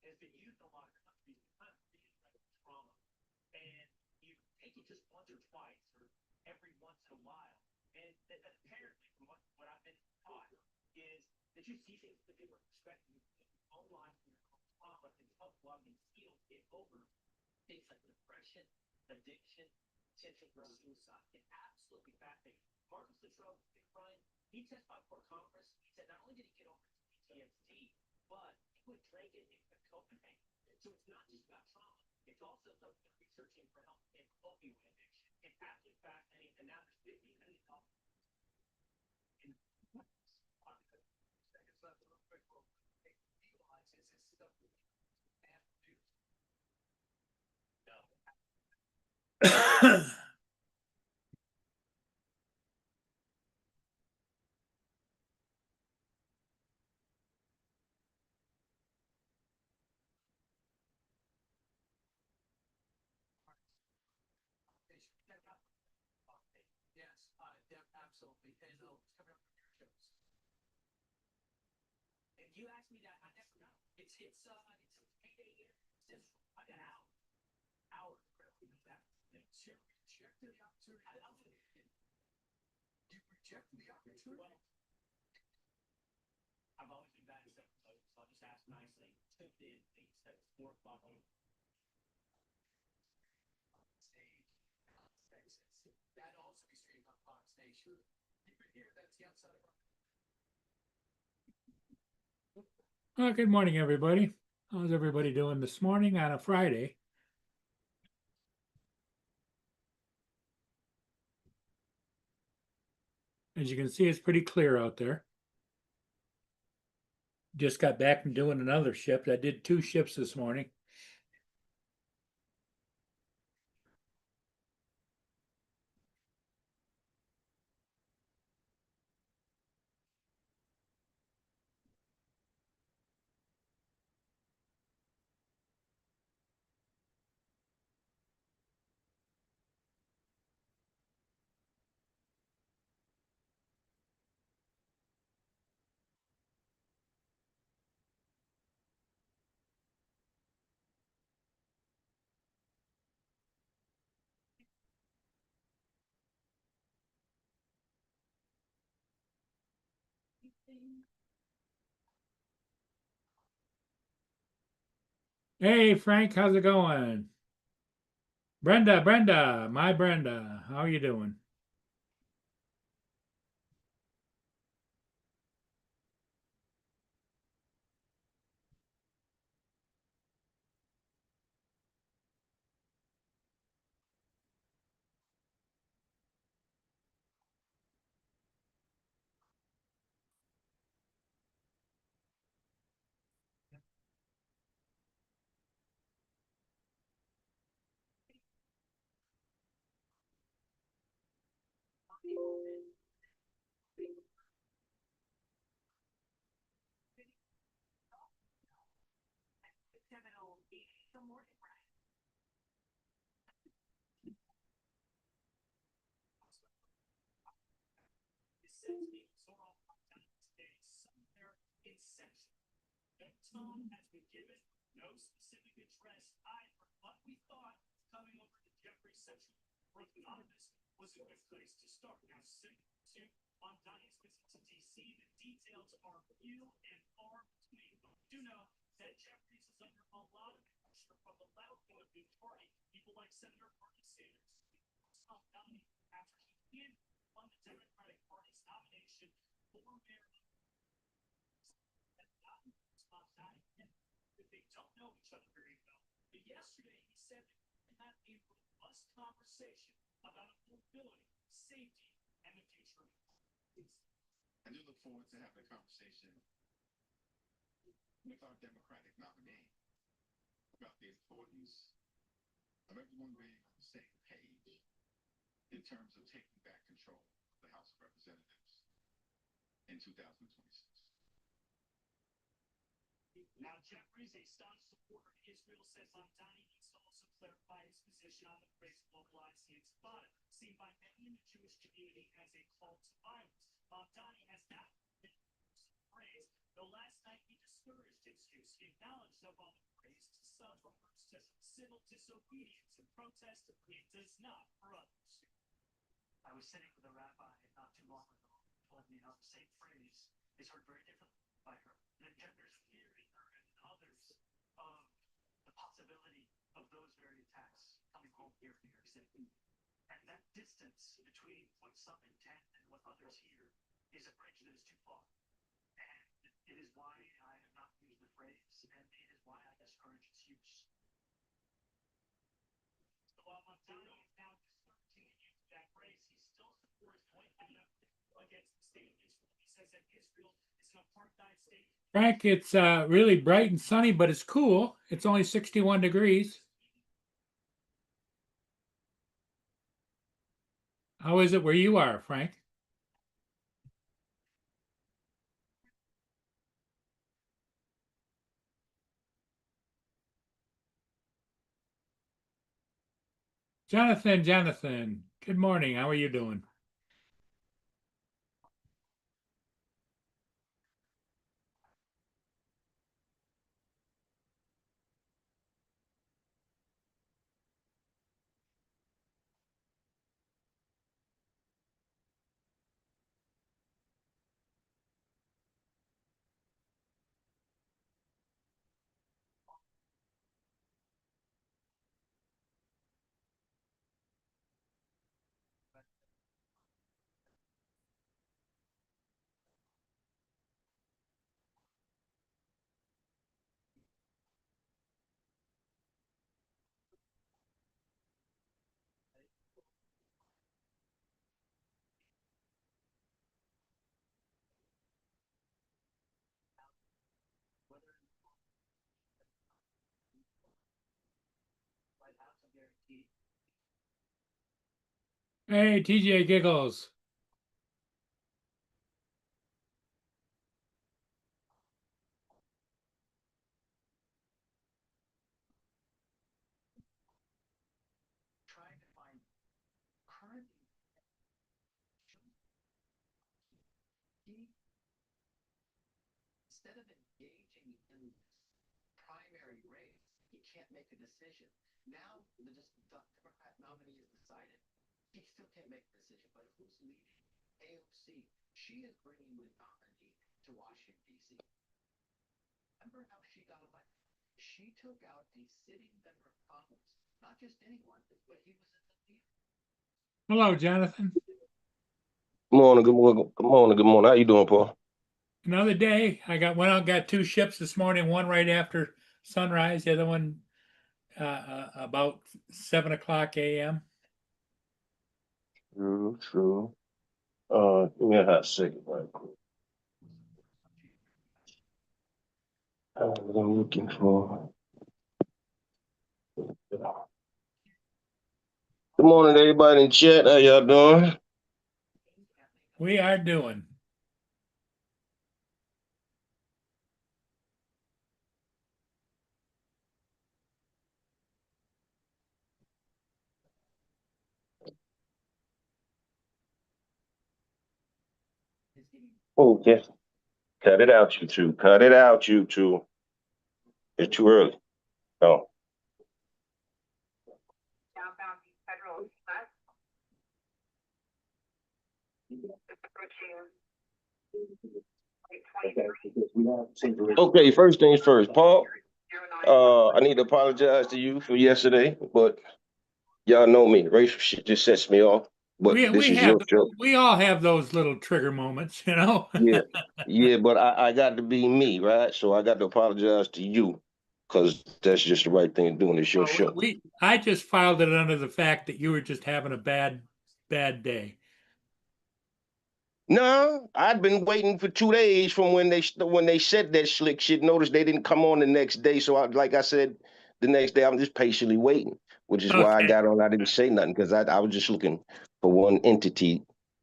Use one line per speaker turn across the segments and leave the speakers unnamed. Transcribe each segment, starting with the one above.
has been used in a lot of countries to kind of reinvent trauma. And you take it just once or twice or every once in a while. And that apparently, from what I've been taught, is that you see things with a different perspective. Your own life and your own trauma can help a lot of these heal get over things like depression, addiction, potential for suicide. It's absolutely fascinating. Marcus Luttrell, Brian, he testified before Congress. He said not only did he get over his PTSD, but he would drink it in Copenhagen. So it's not just about trauma. It's also something that researching for help in opioid addiction. It's absolutely fascinating. And now there's 50 million dollars in seconds left real quick. Well, realize is this stuff we have to do. No. Yes, absolutely. And it's coming up with your shows. If you ask me that, I never know. It's a payday here. It's just I got hour. You know that. It's your rejected the opportunity. You rejected the opportunity. Well, I've always been bad at stuff, so I'll just ask nicely. Tuned in, things at 4 o'clock on stage. That also be streamed on Fox Nation. You can hear that's the outside of our. Good morning, everybody. How's everybody doing this morning on a Friday? As you can see, it's pretty clear out there. Just got back from doing another shift. I did 2 shifts this morning. Hey, Frank, how's it going? Brenda, my Brenda, how are you doing? Tone has been given no specific address either, but we thought coming over to Jeffrey Central for Anonymous was a good place to start. Now, to on Donnie's visit to DC, the details are few and far between. But we do know that Jeffries is under a lot of pressure from the loud-voted party, people like Senator Bernie Sanders. Donnie, after he won the Democratic Party's nomination for mayor. They don't know each other very well. But yesterday he said that had a robust conversation about affordability, safety, and the future.
I do look forward to having a conversation with our Democratic nominee about the importance of everyone being on the same page in terms of taking back control of the House of Representatives in 2026.
Now, Jeffries, a staunch supporter of Israel, says Mamdani needs to also clarify his position on the phrase globalized Intifada, seen by many in the Jewish community as a call to violence. Mamdani has not been some refers to civil disobedience and protest. It does not for others. I was sitting with a rabbi not too long ago who told me how the same phrase is heard very differently by her. And there's fear in her and others of the possibility of those very attacks coming home here in New York City. And that distance between what some intend and what others hear is a bridge that is too far. And it is why I have not used the phrase, and it is why I discourage its use. So while Montano is now discouraging the use of that phrase, he still supports point against the statements. He says that Israel is an apartheid state.
Frank, it's really bright and sunny, but it's cool. It's only 61 degrees. How is it where you are, Frank? Jonathan, good morning. How are you doing? Hey, TJ Giggles.
Trying to find current instead of engaging in primary race, he can't make a decision. Now the Democrat nominee is decided. He still can't make a decision, but who's leading? AOC. She is bringing the nominee to Washington, D.C. Remember how she got elected? She took out a sitting member of Congress, not just anyone, but he was in the lead.
Hello, Jonathan.
Good morning, good morning, good morning, good morning. How you doing, Paul?
Another day. I got two ships this morning, one right after sunrise, the other one about 7 o'clock a.m.
True. Give me a hot second, right quick. What I'm looking for. Good morning, everybody in chat. How y'all doing?
We are doing.
Oh, yes. Cut it out, you two. Cut it out, you two. It's too early. Oh.
Southbound Federal Express.
Okay, first things first, Paul. I need to apologize to you for yesterday, but y'all know me. Racial shit just sets me off. But this is your show.
We all have those little trigger moments, you know.
Yeah, but I got to be me, right? So I got to apologize to you because that's just the right thing to do, and it's your show.
I just filed it under the fact that you were just having a bad day.
No, I'd been waiting for 2 days from when they said that slick shit. Notice they didn't come on the next day, so like I said, the next day I'm just patiently waiting, which is why I got on. I didn't say nothing because I was just looking for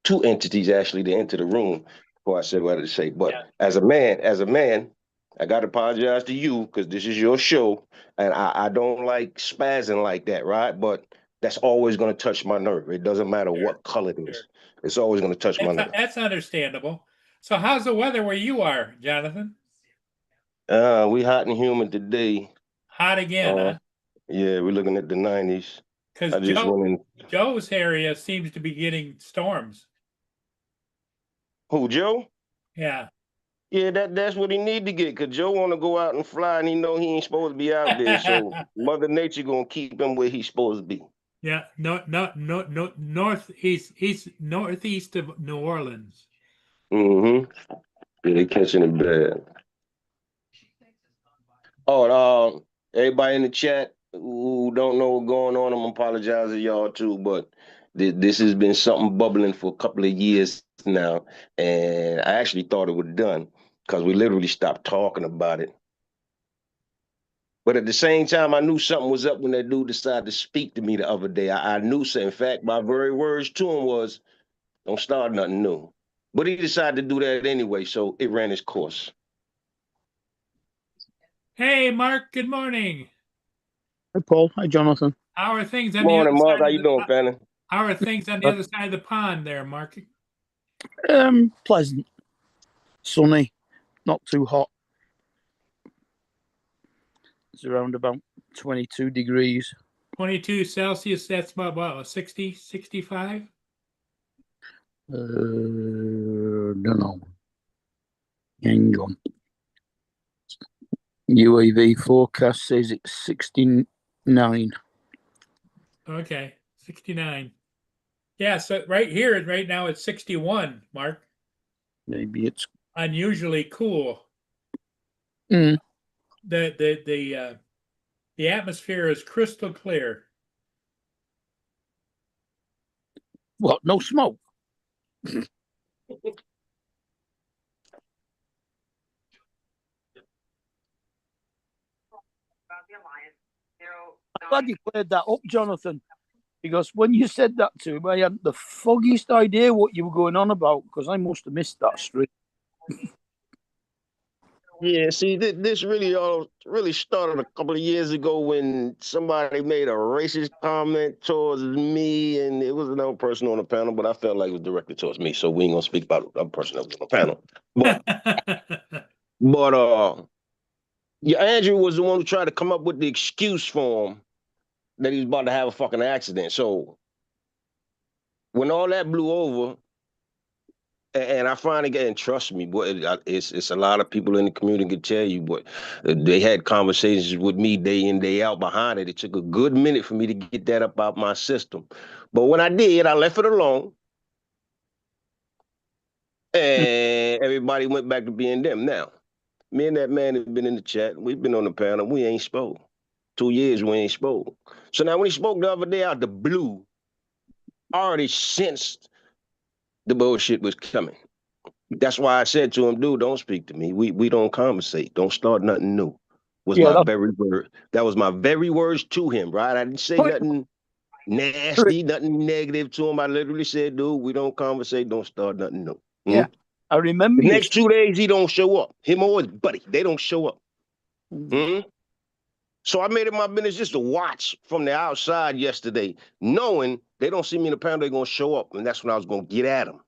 two entities actually to enter the room before I said what I had to say. But as a man, I got to apologize to you because this is your show, and I don't like spazzing like that, right? But that's always going to touch my nerve. It doesn't matter what color it is. It's always going to touch my nerve.
That's understandable. So how's the weather where you are, Jonathan?
We hot and humid today.
Hot again, huh?
Yeah, we're looking at the 90s.
Because
I just went in.
Joe's area seems to be getting storms.
Who, Joe?
Yeah.
Yeah, that's what he need to get. Cause Joe want to go out and fly, and he know he ain't supposed to be out there. So Mother Nature gonna keep him where he's supposed to be.
Yeah, no, northeast of New Orleans.
Mm-hmm. Yeah, they catching it bad. Oh, everybody in the chat who don't know what's going on, I'm apologizing y'all too, but this has been something bubbling for a couple of years now, and I actually thought it was done because we literally stopped talking about it. But at the same time, I knew something was up when that dude decided to speak to me the other day. I knew so. In fact, my very words to him was, "Don't start nothing new." But he decided to do that anyway, so it ran its course.
Hey, Mark. Good morning.
Hi, Paul. Hi, Jonathan.
How are things on
Morning,
the other
Mark.
side
How
of
you doing, Fannin?
How are things on the other side of the pond there, Mark?
Pleasant, sunny, not too hot. It's around about 22 degrees.
22 Celsius. That's about what, 60, 65?
Don't know. Hang on. UAV forecast says it's 69.
Okay, 69. Yeah, so right now it's 61, Mark.
Maybe it's
Unusually cool.
Mm.
The atmosphere is crystal clear.
what? No smoke.
About the Alliance,
I'm glad you cleared that up, Jonathan, because when you said that to him, I hadn't the foggiest idea what you were going on about because I must have missed that stream.
Yeah, see, this really started a couple of years ago when somebody made a racist comment towards me, and it was another person on the panel, but I felt like it was directed towards me, so we ain't gonna speak about the other person that was on the panel. But yeah, Andrew was the one who tried to come up with the excuse for him that he was about to have a fucking accident. So when all that blew over, and I finally get, and trust me, boy, it's a lot of people in the community can tell you, but they had conversations with me day in, day out behind it. It took a good minute for me to get that up out my system. But when I did, I left it alone. And everybody went back to being them. Now, me and that man have been in the chat. We've been on the panel. We ain't spoke. 2 years we ain't spoke. So now when he spoke the other day out the blue, I already sensed the bullshit was coming. That's why I said to him, dude, don't speak to me. We don't conversate. Don't start nothing new. That was my very words to him, right? I didn't say nothing nasty, nothing negative to him. I literally said, dude, we don't conversate. Don't start nothing new.
Yeah, I remember.
The next 2 days, he don't show up. Him or his buddy, they don't show up. So I made it my business just to watch from the outside yesterday, knowing they don't see me in the panel, they're going to show up. And that's when I was going to get at them.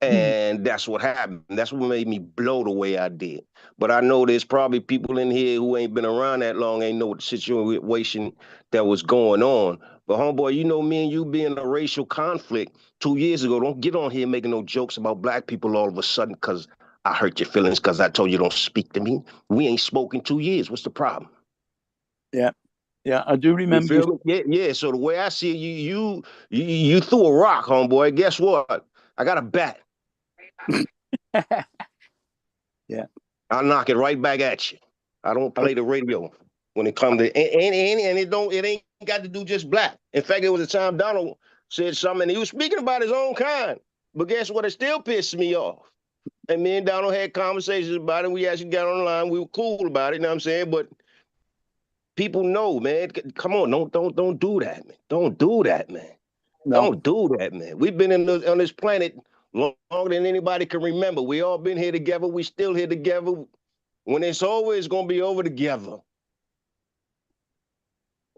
And that's what happened. That's what made me blow the way I did. But I know there's probably people in here who ain't been around that long, ain't know the situation that was going on. But homeboy, you know me and you being a racial conflict 2 years ago, don't get on here making no jokes about black people all of a sudden because I hurt your feelings because I told you don't speak to me. We ain't spoken 2 years. What's the problem?
Yeah, I do remember.
You feel me? Yeah. So the way I see it, you threw a rock, homeboy. Guess what? I got a bat.
Yeah,
I'll knock it right back at you. I don't play the radio when it comes to and it ain't got to do just black. In fact, there was a time Donald said something and he was speaking about his own kind. But guess what? It still pissed me off. And me and Donald had conversations about it. We actually got on the line. We were cool about it, you know what I'm saying? But people know, man. Come on, don't do that, man. Don't do that, man.
no.
Don't do that, man. We've been on this planet longer than anybody can remember. We all been here together. We still here together. When it's over, it's gonna be over together.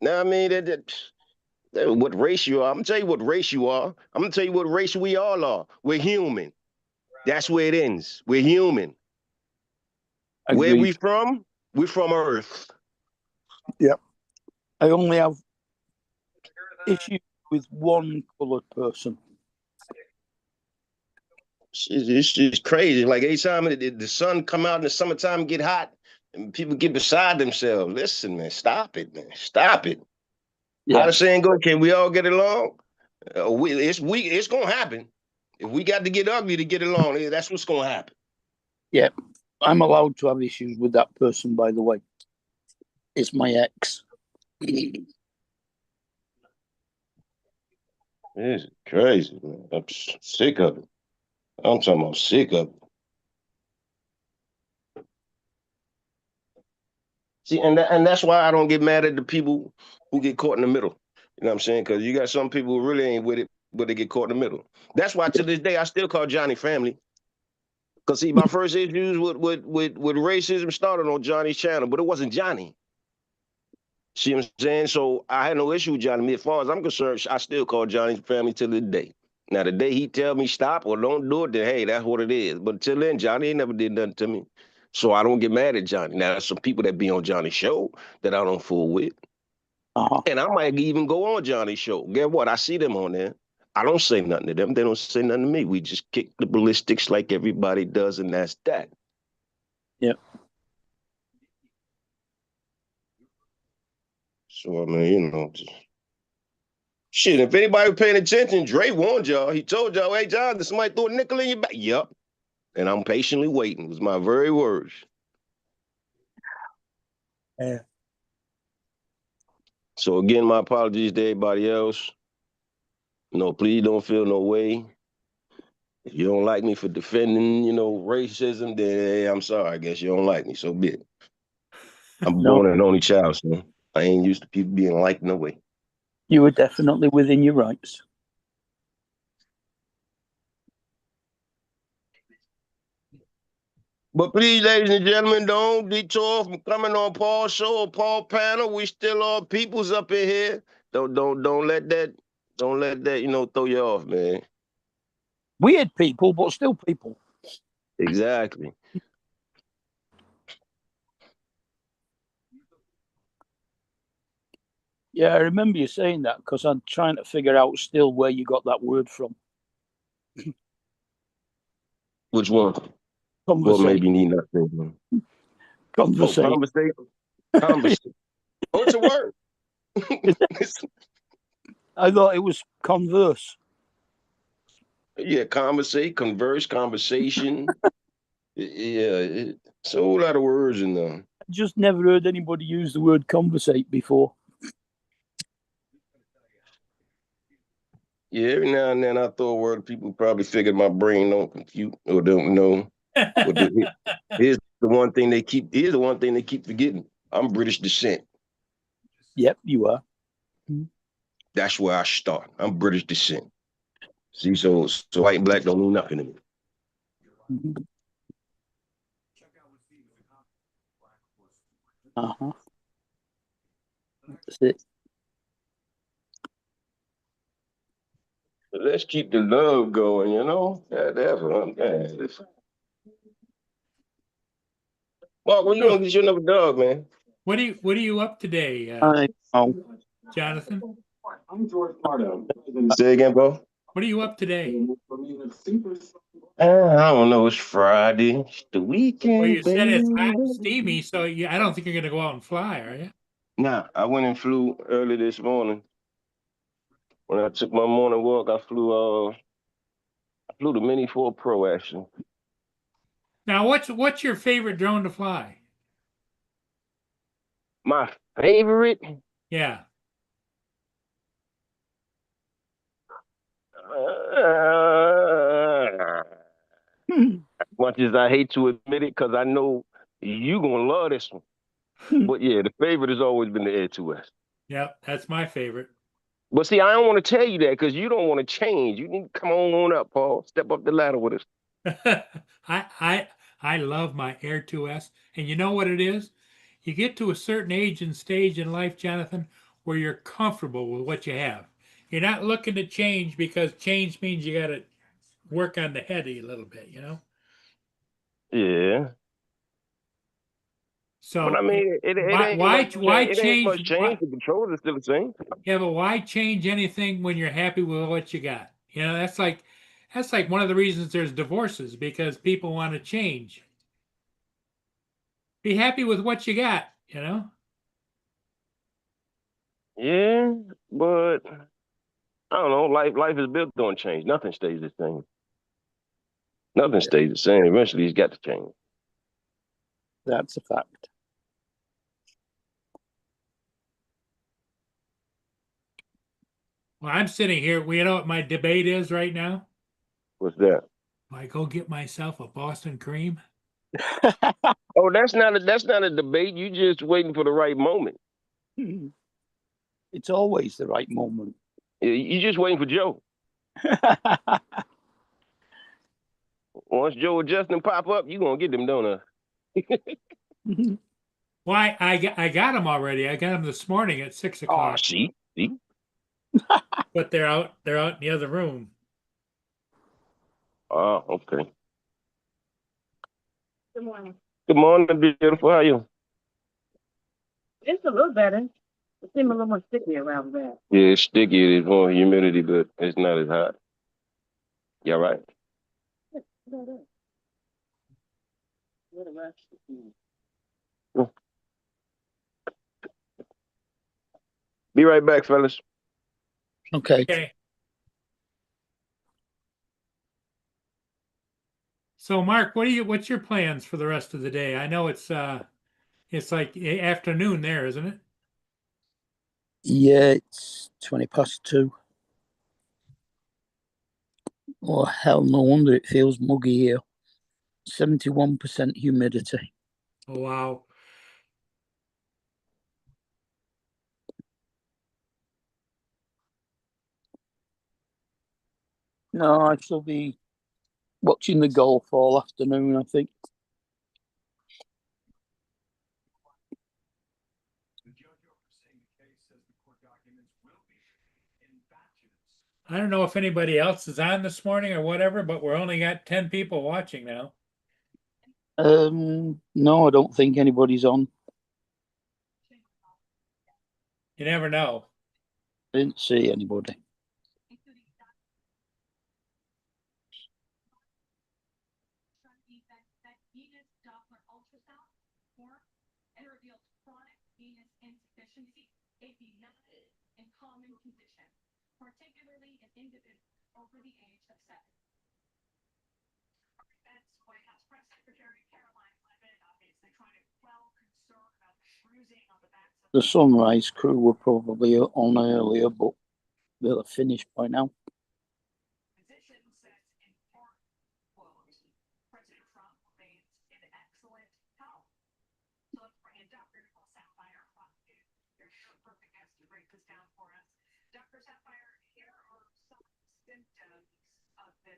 Now, I mean, what race you are? I'm gonna tell you what race you are. I'm gonna tell you what race we all are. We're human. That's where it ends. We're human.
Agreed.
Where we from? We're from Earth.
I only have issues with one coloured person.
It's just crazy. Like every time the sun come out in the summertime and get hot, and people get beside themselves. Listen, man, stop it, man. Stop it. How
Yeah,
the saying go? Can we all get along? It's gonna happen. If we got to get ugly to get along, that's what's gonna happen.
I'm allowed to have issues with that person, by the way. It's my ex.
It's crazy, man. I'm sick of it. I'm talking about sick of it. See, and that's why I don't get mad at the people who get caught in the middle. You know what I'm saying? Because you got some people who really ain't with it, but they get caught in the middle. That's why to this day I still call Johnny family. Because see, my first issues with racism started on Johnny's channel, but it wasn't Johnny. See what I'm saying? So I had no issue with Johnny. As far as I'm concerned, I still call Johnny's family to this day. Now, the day he tell me stop or don't do it, then hey, that's what it is. But till then, Johnny ain't never did nothing to me. So I don't get mad at Johnny. Now, there's some people that be on Johnny's show that I don't fool with.
Uh-huh.
And I might even go on Johnny's show. Guess what? I see them on there. I don't say nothing to them. They don't say nothing to me. We just kick the ballistics like everybody does, and that's that.
Yep.
So, I mean, you know, shit, if anybody was paying attention, Dre warned y'all. He told y'all, hey, John, somebody threw a nickel in your back. Yep. And I'm patiently waiting, was my very words.
Yeah.
So, again, my apologies to everybody else. No, please don't feel no way. If you don't like me for defending, racism, then hey, I'm sorry. I guess you don't like me. So be it. I'm
No,
born an only child, so I ain't used to people being liked no way.
you were definitely within your rights.
But please, ladies and gentlemen, don't detour from coming on Paul's show or Paul panel. We still all peoples up in here. Don't let that throw you off, man.
Weird people, but still people.
Exactly.
Yeah, I remember you saying that because I'm trying to figure out still where you got that word from.
Which one? What
Conversation.
maybe need nothing.
Conversation.
Oh, conversation. Oh, it's a word.
I thought it was converse.
Yeah, converse, conversation. Yeah, it's a whole lot of words in there.
I just never heard anybody use the word conversate before.
Yeah, every now and then I throw a word people probably figured my brain don't compute or don't know. But here's the one thing they keep forgetting. I'm British descent.
Yep, you are.
That's where I start. I'm British descent. See, so white and black don't mean nothing to me.
Uh-huh. That's it.
But let's keep the love going, That's what I'm saying. Mark, when you gonna get you another dog, man?
What are you up today,
I know.
Jonathan?
I'm George Pardo.
Say again, bro.
What are you up today?
I don't know. It's Friday. It's the weekend,
Well, you said
baby.
it's hot and steamy, so I don't think you're going to go out and fly, are you?
Nah, I went and flew early this morning. When I took my morning walk, I flew the Mini 4 Pro actually.
Now, what's your favorite drone to fly?
My favorite?
Yeah.
As much as I hate to admit it, because I know you gonna love this one. But yeah, the favorite has always been the Air 2S.
Yep, that's my favorite.
But see, I don't want to tell you that because you don't want to change. You need to come on up, Paul. Step up the ladder with us.
I love my Air 2S, and you know what it is? You get to a certain age and stage in life, Jonathan, where you're comfortable with what you have. You're not looking to change because change means you got to work on the head a little bit,
Yeah.
So
But I mean, it ain't much. It ain't much change. The controls are still the same.
Yeah, but why change anything when you're happy with what you got? You know, that's like one of the reasons there's divorces, because people want to change. Be happy with what you got, you know?
Yeah, but I don't know. Life is built on change. Nothing stays the same. Nothing stays the same. Eventually, it's got to change.
That's a fact.
Well, I'm sitting here. You know what my debate is right now?
What's that?
I go get myself a Boston cream.
Oh, that's not a debate. You just waiting for the right moment.
It's always the right moment.
You just waiting for Joe. Once Joe or Justin pop up, you gonna get them donuts.
Why? I got them already. I got them this morning at 6 o'clock.
Oh, see.
But they're out. They're out in the other room.
Oh, okay.
Good morning.
Good morning, beautiful. How are you?
It's a little better. It seems a little more sticky around there.
Yeah, it's sticky. It's more humidity, but it's not as hot. You all right? Be right back, fellas.
Okay.
Okay. So, Mark, what's your plans for the rest of the day? I know it's like afternoon there, isn't it?
Yeah, it's 2:20. Oh, hell, no wonder it feels muggy here. 71% humidity.
Oh, wow.
No, I shall be watching the golf all afternoon, I think.
I don't know if anybody else is on this morning or whatever, but we're only got 10 people watching now.
No, I don't think anybody's on.
You never know.
I didn't see anybody. The Sunrise crew were probably on earlier, but they'll have finished by now.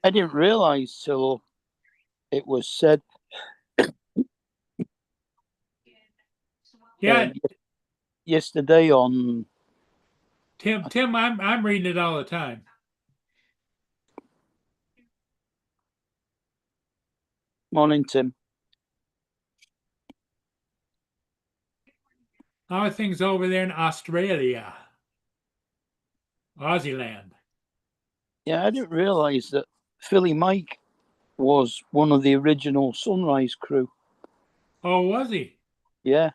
I didn't realize till it was said.
Yeah,
yesterday on.
Tim, I'm reading it all the time.
Morning, Tim.
How are things over there in Australia? Aussie land.
Yeah, I didn't realize that Philly Mike was one of the original Sunrise crew.
Oh, was he?
Yeah.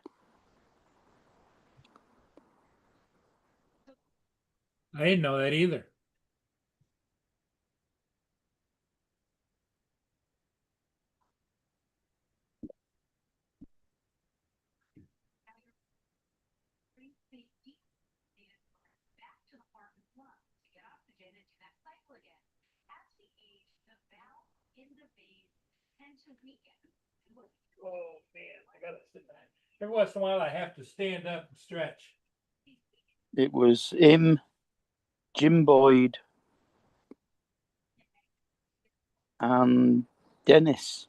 I didn't know that either. Oh man, I gotta sit back. Every once in a while, I have to stand up and stretch.
It was him, Jim Boyd, and Dennis.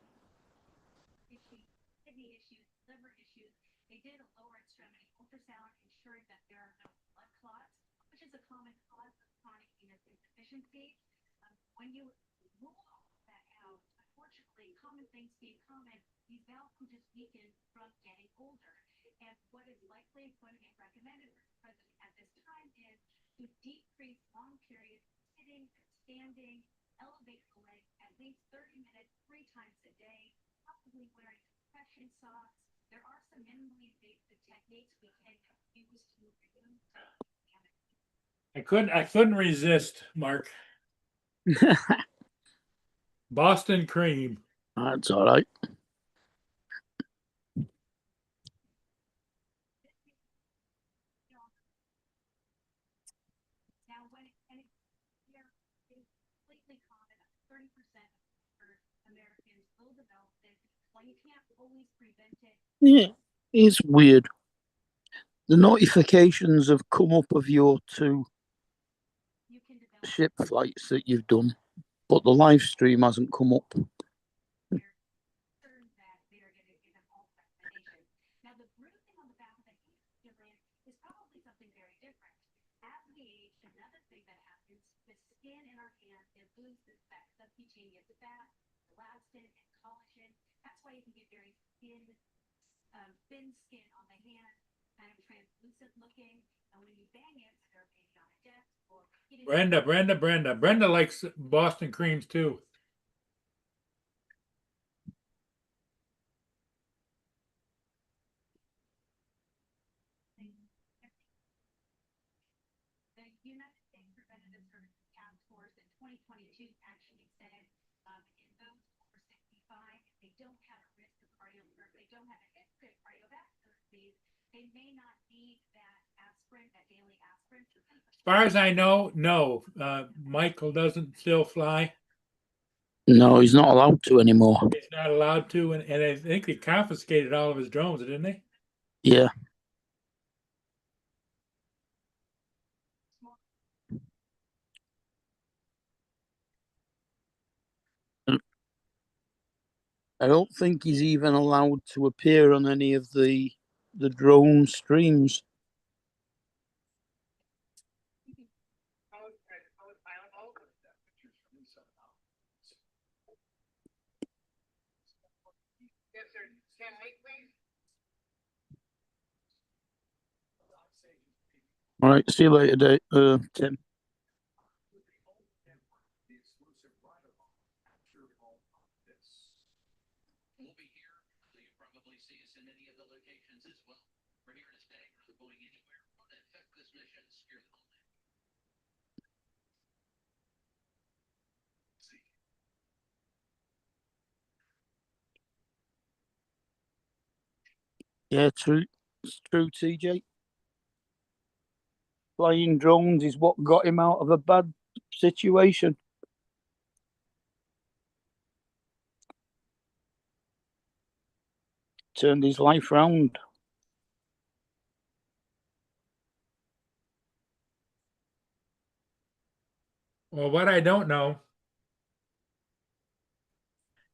common things being common, these valves can just weaken from getting older. And what is likely going to be recommended for the president at this time is to decrease long periods of sitting, standing, elevate the leg at least 30 minutes, 3 times a day, possibly wearing compression socks. There are some minimally invasive techniques we can use to remove damage.
I couldn't resist, Mark. Boston cream.
That's all right.
Now, when it here is completely common, 30% of Americans will develop this. While you can't always prevent it,
Yeah, it's weird. The notifications have come up of your 2
you can develop
ship flights that you've done, but the live stream hasn't come up.
concern that they are going to give them all recommendations. Now, the bruising on the back of the hand is probably something very different. As we age, another thing that happens, the skin in our hand, it loses that subcutaneous fat, elastin, and collagen. That's why you can get very thin skin on the hand, kind of translucent looking. And when you bang it, or maybe on a desk or
Brenda likes Boston creams too.
the United States Preventative Services Task Force in 2022 actually said in those over 65, if they don't have a risk of if they don't have a history of cardiovascular disease, they may not need that aspirin, that daily aspirin.
As far as I know, no. Michael doesn't still fly.
No, he's not allowed to anymore.
He's not allowed to, and I think they confiscated all of his drones, didn't they?
Yeah. I don't think he's even allowed to appear on any of the drone streams. All right, see you later, Tim.
We'll be here, so you'll probably see us in any of the locations as well. We're here to stay. We're not going anywhere. We want to affect this mission, secure the homeland.
Yeah, true. It's true, TJ. Flying drones is what got him out of a bad situation. Turned his life round.
Well, what I don't know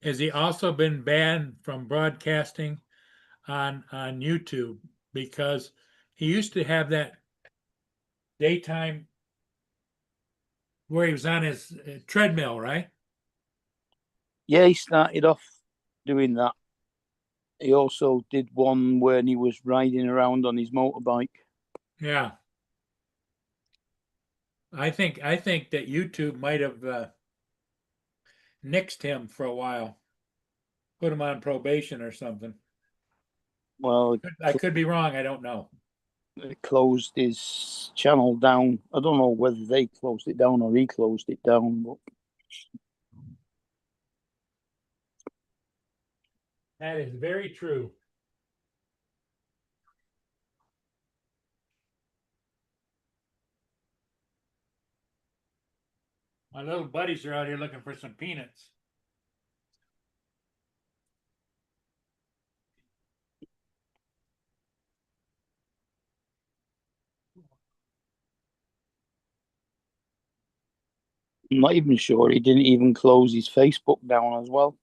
is he also been banned from broadcasting on YouTube because he used to have that daytime where he was on his treadmill, right?
Yeah, he started off doing that. He also did one when he was riding around on his motorbike.
Yeah. I think that YouTube might have nixed him for a while, put him on probation or something.
Well,
I could be wrong. I don't know.
it closed his channel down. I don't know whether they closed it down or he closed it down. But
that is very true. My little buddies are out here looking for some peanuts.
I'm not even sure he didn't even close his Facebook down as well.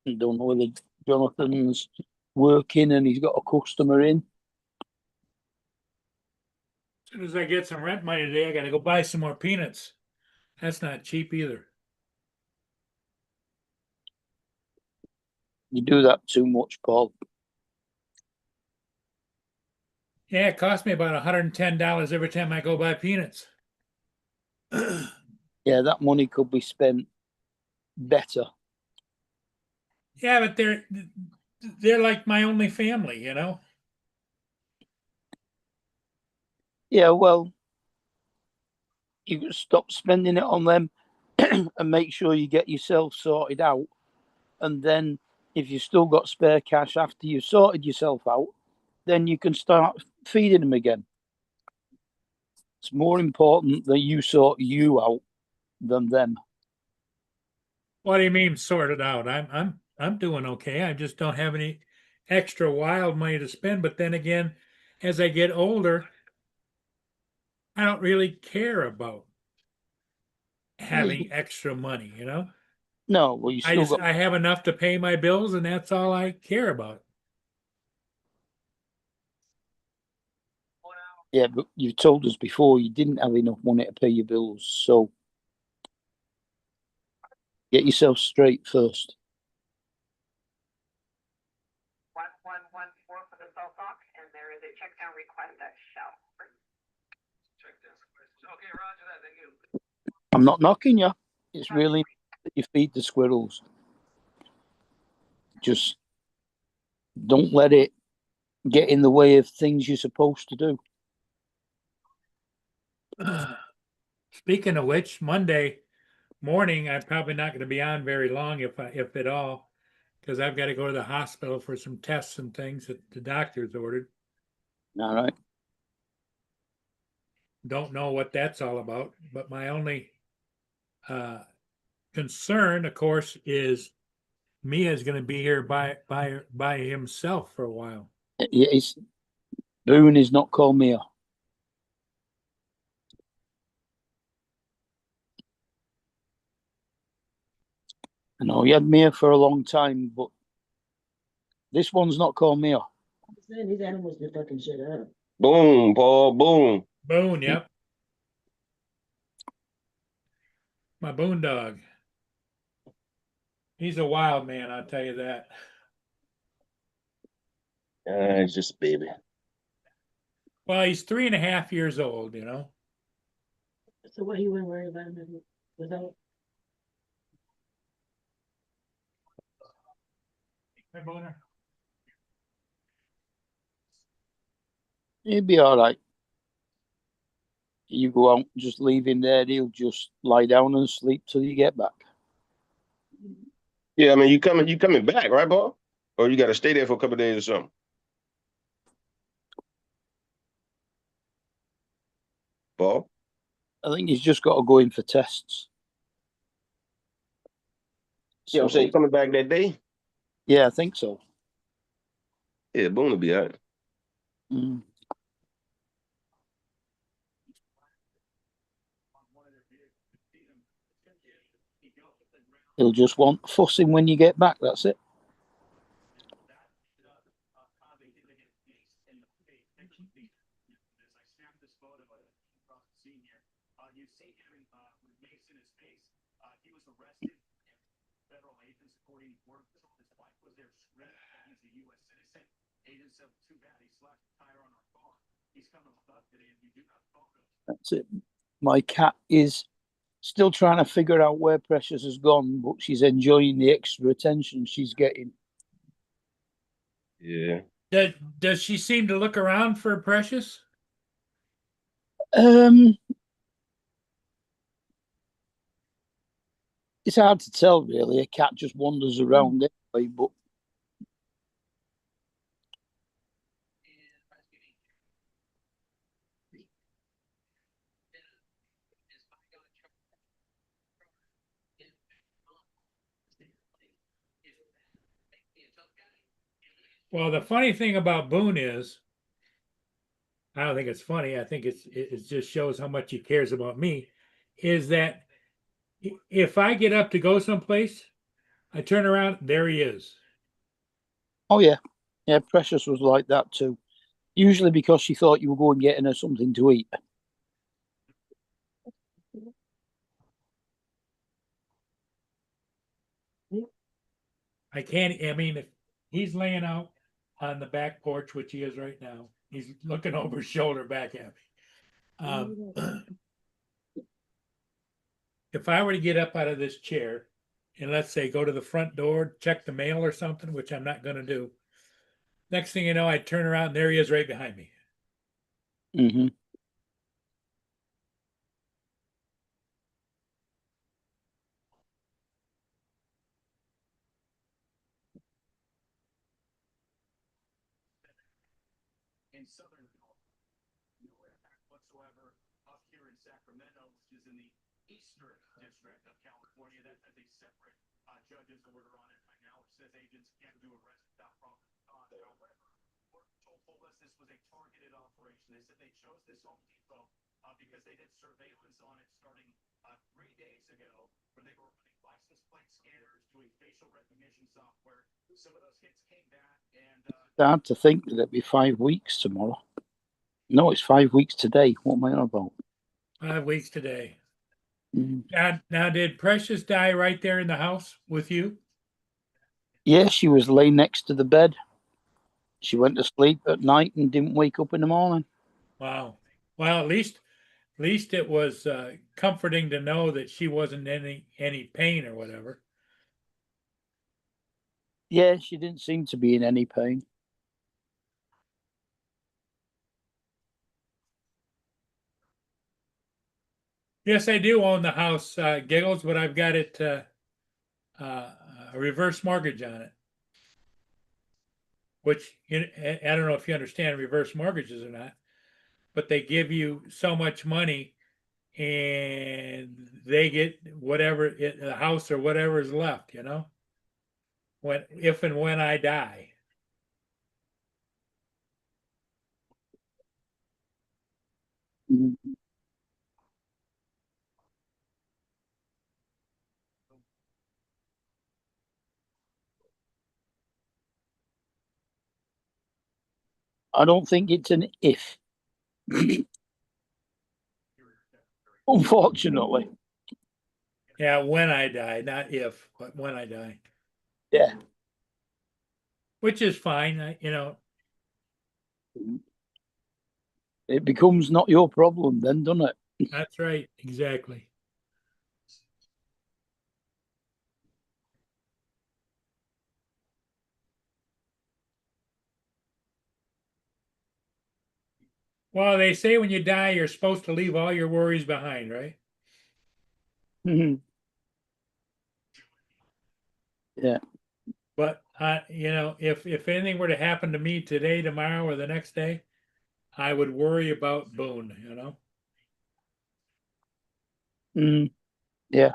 I don't know whether Jonathan's working and he's got a customer in.
As soon as I get some rent money today, I got to go buy some more peanuts. That's not cheap either.
You do that too much, Paul.
Yeah, it costs me about $110 every time I go buy peanuts.
Yeah, that money could be spent better.
Yeah, but they're like my only family, you know.
Yeah, well, you stop spending it on them and make sure you get yourself sorted out. And then if you've still got spare cash after you've sorted yourself out, then you can start feeding them again. It's more important that you sort you out than them.
What do you mean sorted out? I'm doing okay. I just don't have any extra wild money to spend. But then again, as I get older, I don't really care about having extra money, you know?
No, well, you still got.
I have enough to pay my bills, and that's all I care about.
Yeah, but you told us before you didn't have enough money to pay your bills, so get yourself straight first.
1114 for the cell talk, and there is a check down request at Shell.
Check down request. Okay, roger that. Thank you.
I'm not knocking you. It's really that you feed the squirrels. Just don't let it get in the way of things you're supposed to do.
Speaking of which, Monday morning, I'm probably not going to be on very long, if at all, because I've got to go to the hospital for some tests and things that the doctor's ordered.
All right.
Don't know what that's all about, but my only concern, of course, is Mia's going to be here by himself for a while.
Yeah, Boone is not called Mia. I know he had Mia for a long time, but this one's not called Mia.
These animals be fucking shit up.
Boom, Paul. Boom.
Boone, yep. My Boone dog. He's a wild man, I'll tell you that.
It's just a baby.
Well, he's 3.5 years old, you know.
So what he wouldn't worry about him without.
Hey, Booner.
He'll be all right. You go out, just leave him there. He'll just lie down and sleep till you get back.
Yeah, I mean, you coming back, right, Paul? Or you got to stay there for a couple of days or something? Paul?
I think he's just got to go in for tests.
Yeah, I'm saying coming back that day?
Yeah, I think so.
Yeah, Boone will be all right.
Mm. He'll just want fussing when you get back, that's it.
You see him with mace in his face. He was arrested. Federal agents, according to word, his wife was there screaming that he's a U.S. citizen. Agents said, too bad, he slashed a tire on our car. He's coming with us today, and you do not phone him.
That's it. My cat is still trying to figure out where Precious has gone, but she's enjoying the extra attention she's getting.
Yeah.
Does she seem to look around for Precious?
It's hard to tell, really. A cat just wanders around anyway, but
Well, the funny thing about Boone is, I don't think it's funny. I think it just shows how much he cares about me. Is that if I get up to go someplace, I turn around, there he is.
Oh yeah, yeah. Precious was like that too. Usually because she thought you were going getting her something to eat.
I can't, I mean, if he's laying out on the back porch, which he is right now, he's looking over his shoulder back at me. If I were to get up out of this chair and let's say go to the front door, check the mail or something, which I'm not going to do, next thing you know, I turn around and there he is right behind me.
Mm-hmm.
In southern no impact whatsoever up here in Sacramento, which is in the eastern district of California. That has a separate judge's order on it right now, which says agents can't do arrest without probable cause. However, Court told us this was a targeted operation. They said they chose this Home Depot because they did surveillance on it starting 3 days ago, where they were running license plate scanners to a facial recognition software. Some of those hits came back, and
Hard to think that it'd be 5 weeks tomorrow. No, it's 5 weeks today. What am I on about?
5 weeks today.
Mm.
Now, did Precious die right there in the house with you?
Yeah, she was laying next to the bed. She went to sleep at night and didn't wake up in the morning.
Wow. Well, at least it was comforting to know that she wasn't in any pain or whatever.
Yeah, she didn't seem to be in any pain.
Yes, I do own the house, Giggles, but I've got it a reverse mortgage on it. Which I don't know if you understand reverse mortgages or not, but they give you so much money and they get whatever the house or whatever is left, if and when I die.
Mm-hmm. I don't think it's an if. Unfortunately.
Yeah, when I die, not if, but when I die.
Yeah.
Which is fine,
It becomes not your problem then, doesn't it?
That's right, exactly. Well, they say when you die, you're supposed to leave all your worries behind, right?
Mm-hmm. Yeah.
But if anything were to happen to me today, tomorrow, or the next day, I would worry about Boone.
Mm. Yeah.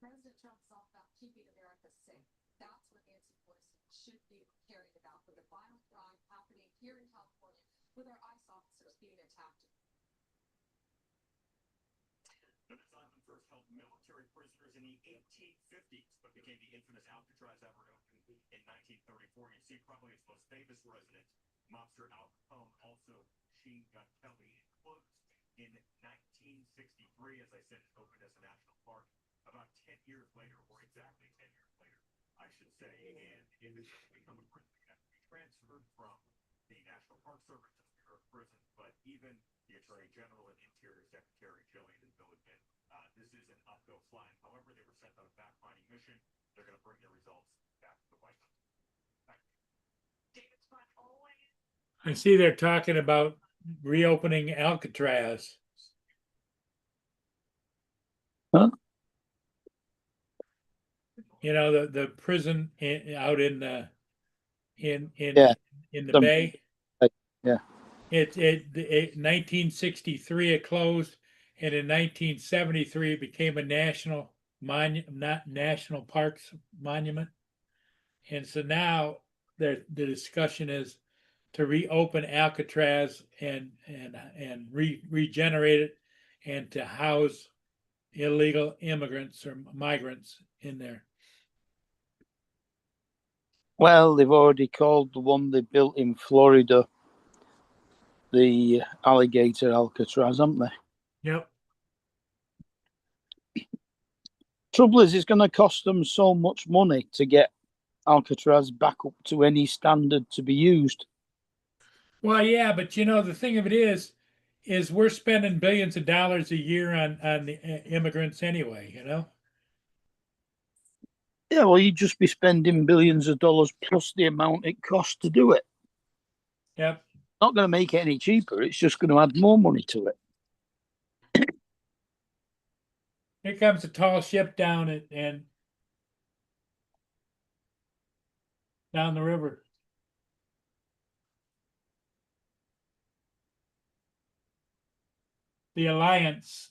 President Trump's all about keeping America safe. That's what Nancy Pelosi should be caring about with the violent crime happening here in California with our ICE officers being attacked.
Venezuela first held military prisoners in the 1850s, but became the infamous Alcatraz ever opened in 1934. You see probably its most famous resident, mobster Al Capone, also Machine Gun Kelly, closed in 1963. As I said, it opened as a national park about 10 years later, or exactly 10 years later, I should say, and it has become a prison that has to be transferred from the National Park Service to the Bureau of Prisons, but even the Attorney General and Interior Secretary Jillian Milligan, this is an uphill climb. However, they were sent on a fact-finding mission. They're going to bring the results back to the White House.
David Spot always.
I see they're talking about reopening Alcatraz.
Huh?
You know, the prison out in the in
Yeah.
in the
Some-
bay.
Yeah.
It 1963 it closed, and in 1973 it became a not national parks monument. And so now the discussion is to reopen Alcatraz and regenerate it, and to house illegal immigrants or migrants in there.
Well, they've already called the one they built in Florida the alligator Alcatraz, haven't they?
Yep.
Trouble is, it's going to cost them so much money to get Alcatraz back up to any standard to be used.
Well, yeah, but you know the thing of it is we're spending billions of dollars a year on the immigrants anyway. You know.
Yeah, well, you'd just be spending billions of dollars plus the amount it costs to do it.
Yep.
Not going to make it any cheaper. It's just going to add more money to it.
Here comes a tall ship down and down the river. The Alliance.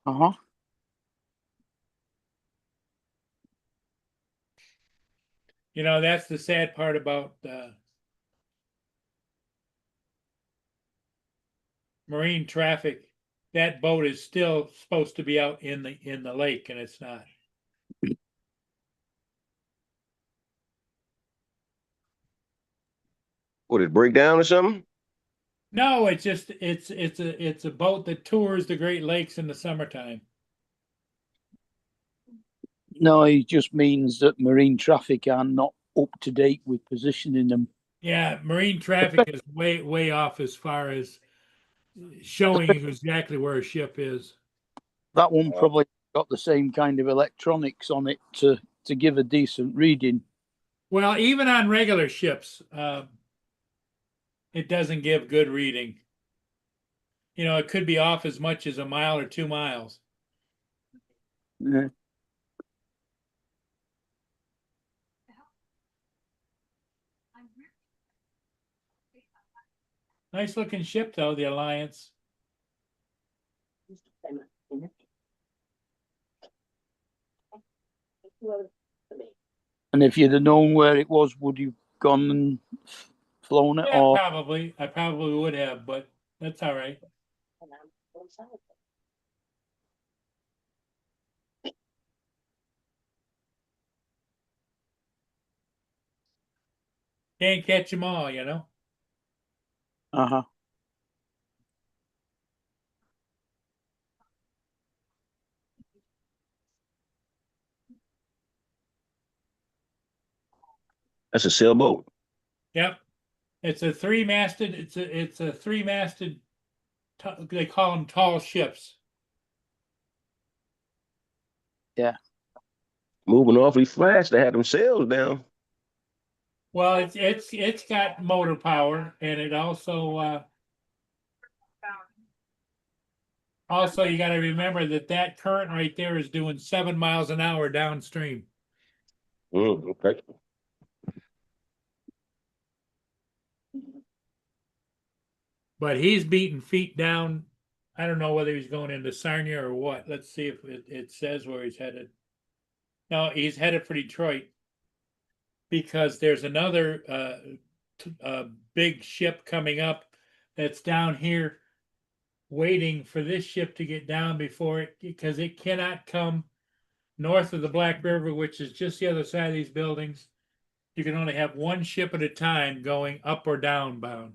Uh-huh.
You know, that's the sad part about marine traffic. That boat is still supposed to be out in the lake, and it's not.
Would it break down or something?
No, it's just it's a boat that tours the Great Lakes in the summertime.
No, it just means that marine traffic are not up to date with positioning them.
Yeah, marine traffic is way off as far as showing you exactly where a ship is.
That one probably got the same kind of electronics on it to give a decent reading.
Well, even on regular ships, it doesn't give good reading. You know, it could be off as much as a mile or 2 miles.
Yeah.
Nice looking ship though, the Alliance.
And if you'd have known where it was, would you gone and flown it?
Yeah,
or
probably. I probably would have, but that's all right. Can't catch them all, you know.
Uh-huh.
That's a sailboat.
Yep. It's a three-masted. It's a three-masted. They call them tall ships.
Yeah.
Moving awfully fast. They had them sails down.
Well, it's got motor power, and it also you got to remember that current right there is doing 7 miles an hour downstream.
Okay.
But he's beating feet down. I don't know whether he's going into Sarnia or what. Let's see if it says where he's headed. No, he's headed for Detroit, because there's another big ship coming up that's down here waiting for this ship to get down before it, because it cannot come north of the Black River, which is just the other side of these buildings. You can only have one ship at a time going up or down bound.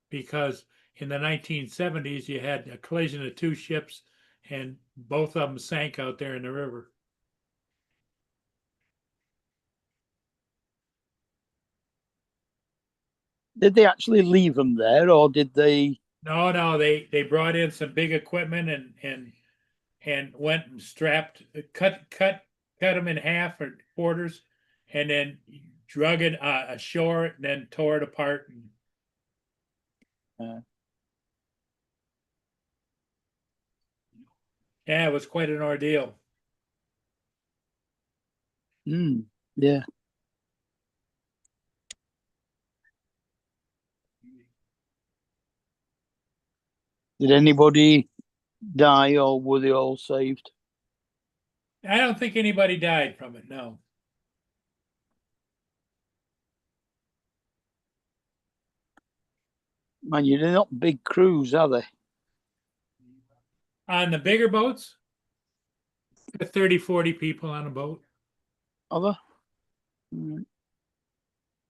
Because in the 1970s, you had a collision of 2 ships and both of them sank out there in the river.
Did they actually leave them there, or did they?
No, they brought in some big equipment and went and cut them in half or quarters, and then drug it ashore and then tore it apart. Yeah, it was quite an ordeal.
Yeah. Did anybody die or were they all saved?
I don't think anybody died from it. No.
Man, you're not big crews, are they?
On the bigger boats, 30, 40 people on a boat.
Are they? Mm.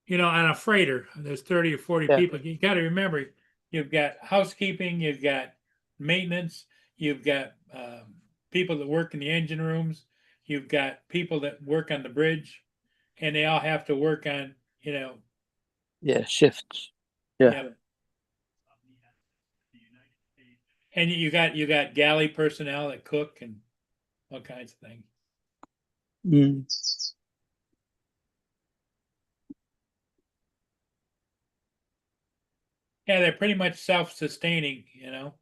You know, on a freighter, there's 30 or 40
Yeah.
people. You got to remember, you've got housekeeping, you've got maintenance, you've got people that work in the engine rooms, you've got people that work on the bridge, and they all have to work on, you know.
Yeah, shifts. Yeah.
And you got galley personnel that cook and all kinds of things.
Mm.
Yeah, they're pretty much self-sustaining, you know.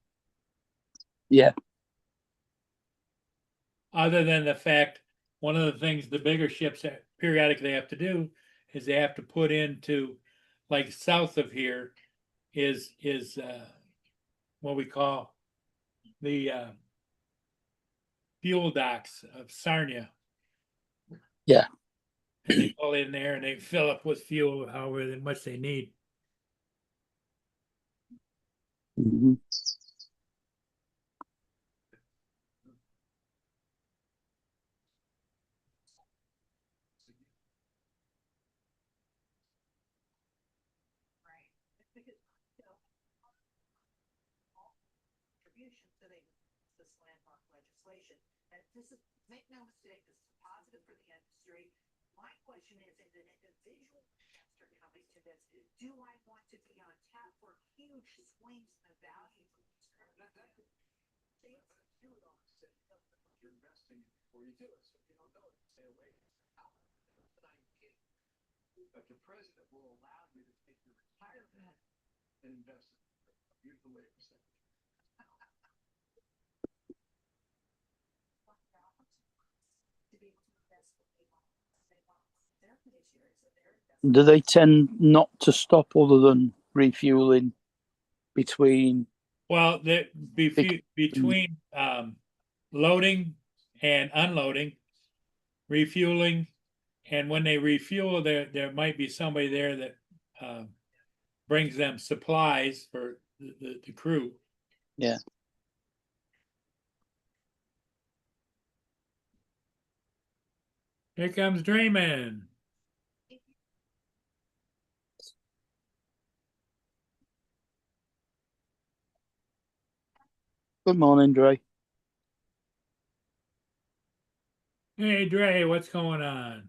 Yeah.
Other than the fact, one of the things the bigger ships that periodically have to do is they have to put into, like south of here, is what we call the fuel docks of Sarnia.
Yeah.
And they go in there and they fill up with fuel however much they need.
Mm-hmm.
To this landmark legislation. And this is, make no mistake, this is positive for the industry. My question is, as an individual investor coming to this, do I want to be on tap for huge swings in the value of these credits?
You're investing before you do it, so if you don't know it, stay away. But the president will allow you to take your retirement and invest it. Beautiful way to say it.
Do they tend not to stop other than refueling between?
Well, between loading and unloading, refueling, and when they refuel, there might be somebody there that brings them supplies for the crew.
Yeah.
Here comes Drayman.
Good morning, Dre.
Hey, Dre, what's going on?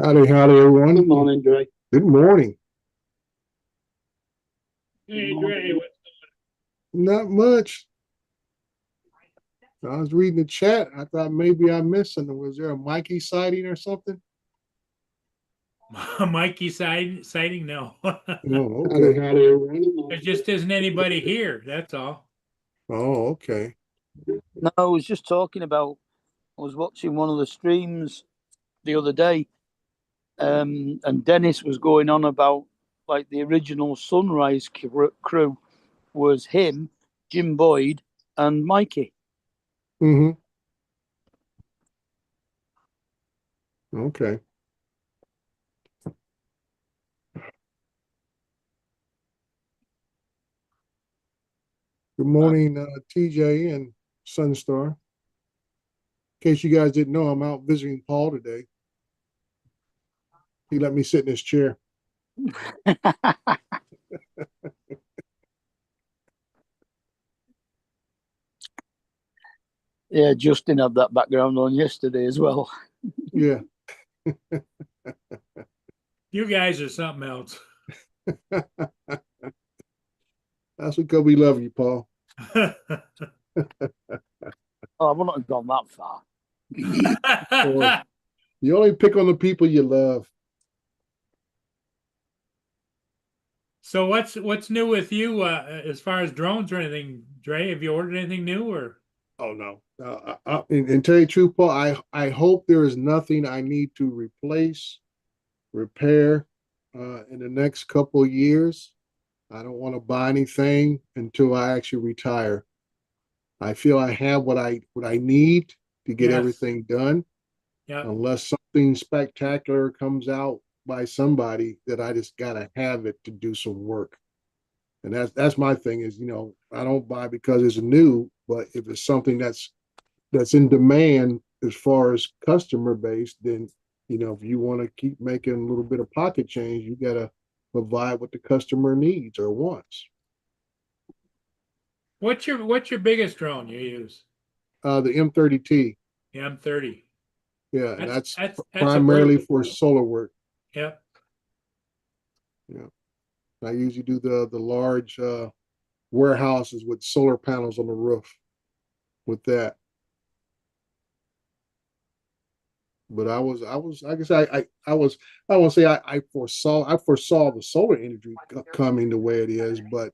Howdy, everyone.
Good morning, Dre.
Good morning.
Hey, Dre, what's
Not much. I was reading the chat. I thought maybe I missed something. Was there a Mikey sighting or something?
Mikey sighting? No.
Oh, okay. Howdy, everyone.
There just isn't anybody here. That's all.
Oh, okay.
No, I was just talking about, I was watching one of the streams the other day, and Dennis was going on about like the original Sunrise crew was him, Jim Boyd, and Mikey.
Mm-hmm. Okay. Good morning, TJ and Sunstar. In case you guys didn't know, I'm out visiting Paul today. He let me sit in his chair.
Yeah, Justin had that background on yesterday as well.
Yeah.
You guys are something else.
That's because we love you, Paul.
Oh, I wouldn't have gone that far.
You only pick on the people you love.
So what's new with you as far as drones or anything, Dre? Have you ordered anything new or?
Oh no. And tell you the truth, Paul, I hope there is nothing I need to replace, repair in the next couple of years. I don't want to buy anything until I actually retire. I feel I have what I need to get
Yes.
everything done,
Yeah.
unless something spectacular comes out by somebody that I just gotta have it to do some work. And that's my thing is, I don't buy because it's new, but if it's something that's in demand as far as customer base, then if you want to keep making a little bit of pocket change, you gotta provide what the customer needs or wants.
What's your biggest drone you use?
The M30T.
The M30.
Yeah, and
That's a
primarily
bird.
for solar work.
Yep.
Yeah, I usually do the large warehouses with solar panels on the roof with that. But like I said, I won't say I foresaw the solar energy coming the way it is, but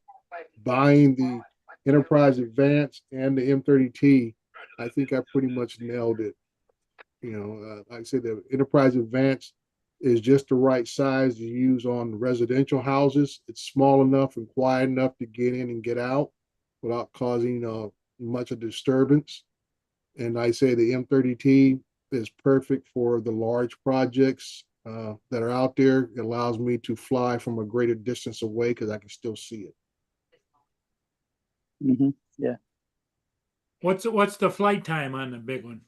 buying the Enterprise Advance and the M30T, I think I pretty much nailed it. Like I said, the Enterprise Advance is just the right size to use on residential houses. It's small enough and quiet enough to get in and get out without causing much of disturbance. And I say the M30T is perfect for the large projects that are out there. It allows me to fly from a greater distance away because I can still see it.
Mm-hmm. Yeah.
What's the flight time on the big one?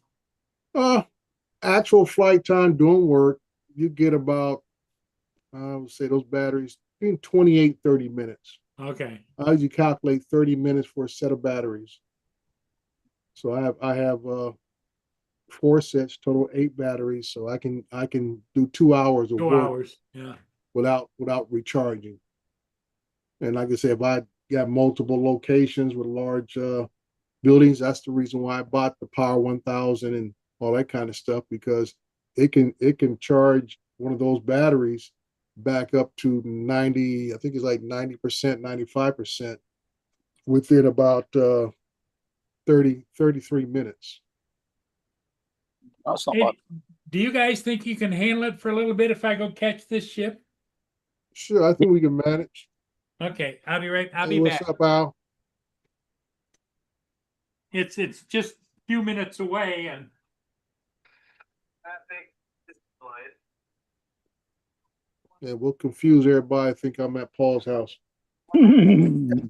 Actual flight time doing work, you get about, I would say those batteries between 28, 30 minutes.
Okay.
I usually calculate 30 minutes for a set of batteries. So I have 4 sets, total 8 batteries. So I can do 2 hours of
2
work
hours. Yeah.
without recharging. And like I said, if I got multiple locations with large buildings, that's the reason why I bought the Power 1000 and all that kind of stuff, because it can charge one of those batteries back up to 90, I think it's like 90%, 95% within about 33 minutes.
That's not
Hey,
bad.
do you guys think you can handle it for a little bit if I go catch this ship?
Sure, I think we can manage.
Okay, I'll
Hey,
be
what's
back.
up, Al?
It's just a few minutes away and
Yeah, we'll confuse everybody. I think I'm at Paul's house.
Mm-hmm.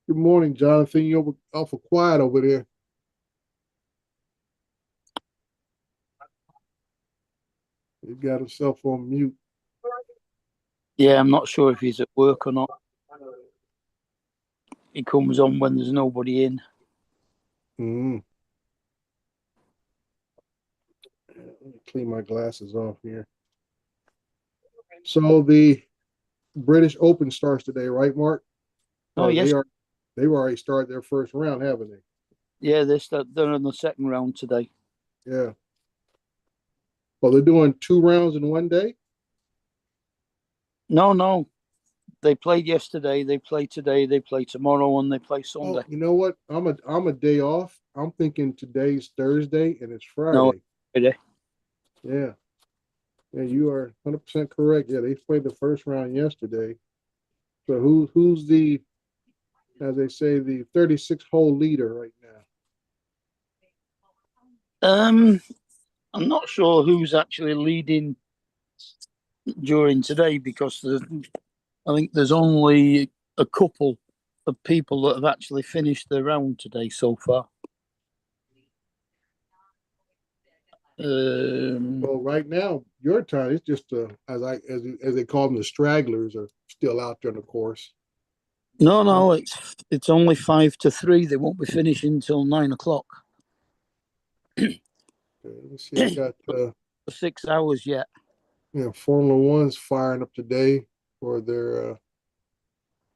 Good morning, Jonathan. You're awful quiet over there. He got himself on mute.
Yeah, I'm not sure if he's at work or not. He comes on when there's nobody in.
Mm-hmm. Let me clean my glasses off here. So the British Open starts today, right, Mark?
Oh, yes.
They've already started their first round, haven't they?
Yeah, they're on the second round today.
Yeah. Well, they're doing 2 rounds in one day?
No. They played yesterday, they play today, they play tomorrow, and they play Sunday.
Oh, you know what? I'm a day off. I'm thinking today's Thursday and it's Friday.
No, Friday.
Yeah. Yeah, you are 100% correct. Yeah, they played the first round yesterday. So who's the, as they say, the 36-hole leader right now?
I'm not sure who's actually leading during today, because I think there's only a couple of people that have actually finished their round today so far.
Well, right now, your time, it's just as they call them, the stragglers are still out there on the course.
No, it's only 5-3. They won't be finishing until 9 o'clock.
Let me see. I got
6 hours yet.
Formula One's firing up today for their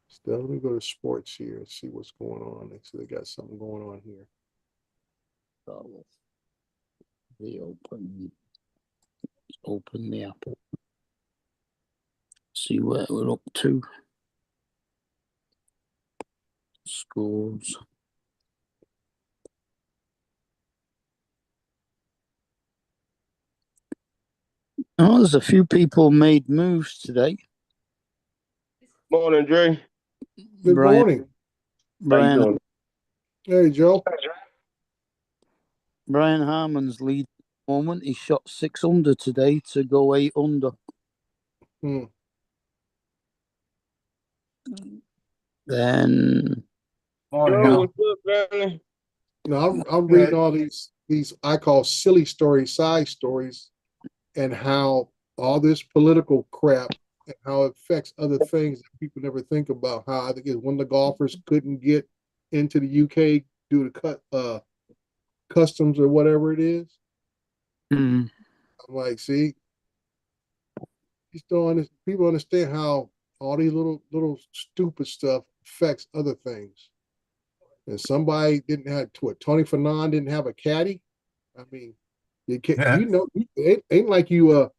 stuff. Let me go to sports here and see what's going on. Actually, they got something going on here.
The open the app. See where we're up to. Scores. Oh, there's a few people made moves today.
Morning, Dre.
Good morning.
How you
Brian,
doing?
Hey, Joe.
Brian Harmon's lead at the moment. He shot 6 under today to go 8 under.
Hmm.
Then
Yo, what's up, family?
No, I'm reading all these I call silly stories, side stories, and how all this political crap and how it affects other things that people never think about. How I think it's one of the golfers couldn't get into the UK due to customs or whatever it is.
mm,
I'm like, see, people understand how all these little stupid stuff affects other things. And somebody didn't have Tony Fanon didn't have a caddy. I mean, it ain't like you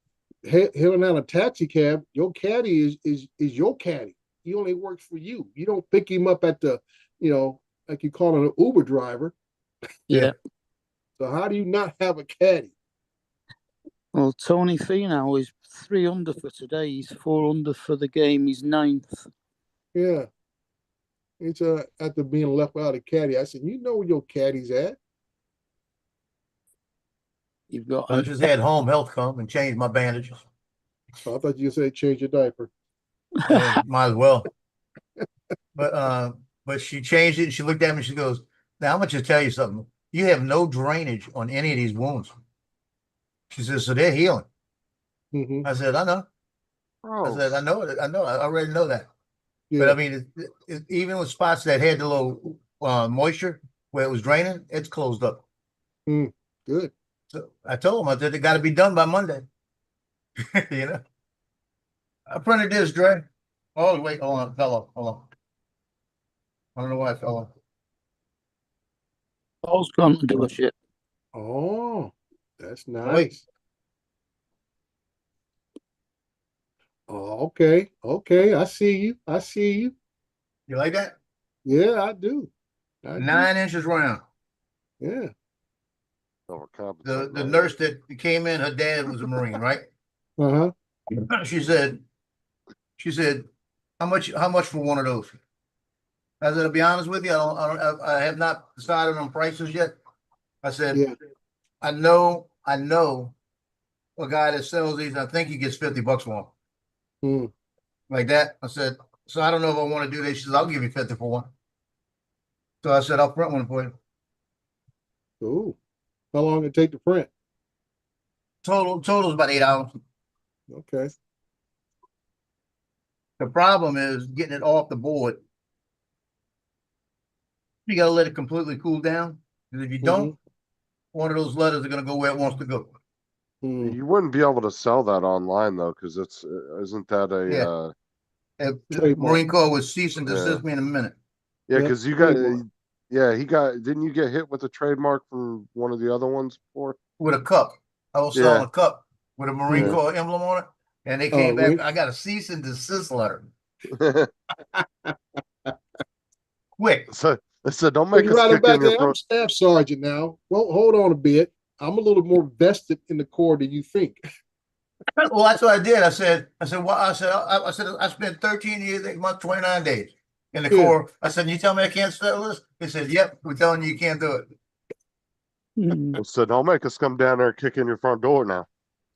hailing out a taxi cab. Your caddy is your caddy. He only works for you. You don't pick him up at the, like you call an Uber driver.
yeah.
So how do you not have a caddy?
Well, Tony Finau is 3 under for today. He's 4 under for the game. He's 9th.
Yeah. It's after being left out of caddy. I said, you know where your caddy's at.
You've got.
I just had home health come and change my bandages.
Oh, I thought you said change your diaper.
Yeah, might as well. But she changed it and she looked at me and she goes, "Now I'm gonna just tell you something. You have no drainage on any of these wounds." She says, "So they're healing."
Mm-hmm.
I said, "I know." I said, "I know it. I know. I already know that."
Yeah.
But I mean, even with spots that had the little moisture where it was draining, it's closed up.
Good.
So I told him, I said, it got to be done by Monday. You know, I printed this, Dre. Oh, wait, hold on, fellow, hold on. I don't know why I fell off.
Paul's gone to do a shit.
Oh, that's nice.
Wait.
Oh, okay. Okay. I see you. I see you.
You like that?
Yeah, I do.
9 inches round.
Yeah.
The nurse that came in, her dad was a Marine, right?
Uh-huh.
She said, how much for one of those? I said, to be honest with you, I have not decided on prices yet. I said,
Yeah.
I know a guy that sells these. I think he gets $50 for them. Like that. I said, so I don't know if I want to do this. She says, I'll give you 50 for one. So I said, I'll print one for you.
Cool. How long did it take to print?
Total is about 8 hours.
Okay.
The problem is getting it off the board. You got to let it completely cool down. Because if you don't, one of those letters are going to go where it wants to go.
You wouldn't be able to sell that online though, because isn't that a
Marine Corps would cease and desist me in a minute.
Yeah, because didn't you get hit with a trademark from one of the other ones before?
With a cup. I was selling a cup with a Marine Corps emblem on it. And they came back, I got a cease and desist letter. Quick.
So don't make us kick in your
I'm staff sergeant now. Well, hold on a bit. I'm a little more vested in the Corps than you think.
Well, that's what I did. I said, I spent 13 years, 8 months, 29 days in the Corps. I said, you tell me I can't sell this? They said, yep, we're telling you can't do it.
So don't make us come down there and kick in your front door now.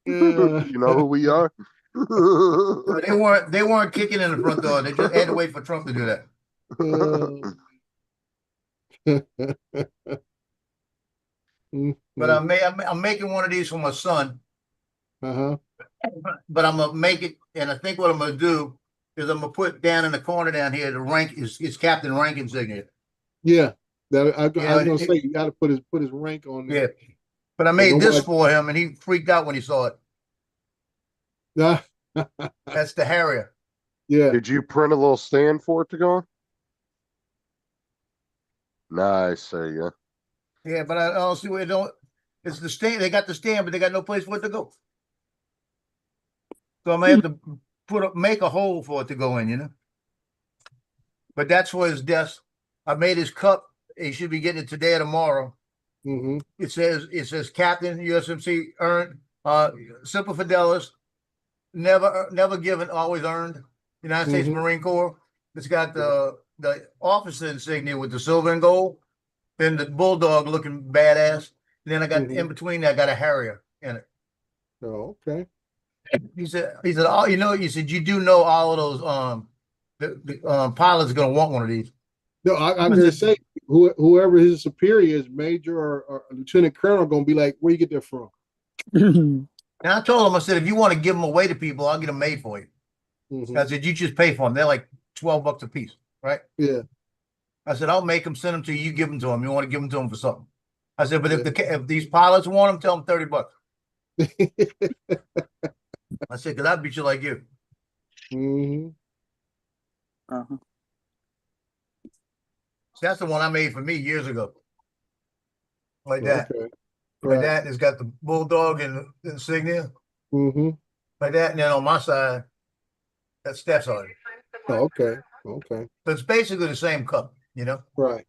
You know who we are?
They weren't kicking in the front door. They just had to wait for Trump to do that. But I'm making one of these for my son. But I'm gonna make it, and I think what I'm gonna do is I'm gonna put down in the corner down here the rank is Captain Rank insignia.
Yeah, I was gonna say you got to put his rank on there.
Yeah, but I made this for him, and he freaked out when he saw it. That's the Harrier.
Yeah.
Did you print a little stand for it to go on? Nice, there you go.
Yeah, but I don't see where it don't. It's the stand. They got the stand, but they got no place for it to go. So I'm gonna have to make a hole for it to go in, you know. But that's for his desk. I made his cup. He should be getting it today or tomorrow.
Mm-hmm.
It says Captain USMC earned, Simple Fidelis, never given, always earned. United States
Mhm.
Marine Corps. It's got the officer insignia with the silver and gold. Then the bulldog looking badass. And then I got in between that, I got a Harrier in it.
Oh, okay.
He said, oh, you know, you said you do know all of those the pilots are gonna want one of these.
No, I'm gonna say whoever his superior is, major or lieutenant colonel, gonna be like, where you get that from?
And I told him, I said, if you want to give them away to people, I'll get them made for you.
Mhm.
I said, you just pay for them. They're like $12 a piece, right?
Yeah.
I said, I'll make them, send them to you, you give them to them. You want to give them to them for something. I said, but if these pilots want them, tell them $30. I said, because I beat you like you.
Mm-hmm.
Uh-huh.
That's the one I made for me years ago. Like that.
Okay.
Like that. It's got the bulldog and the insignia.
Mm-hmm.
Like that. And then on my side, that's Steph's on it.
Oh, okay. Okay.
So it's basically the same cup, you know?
Right.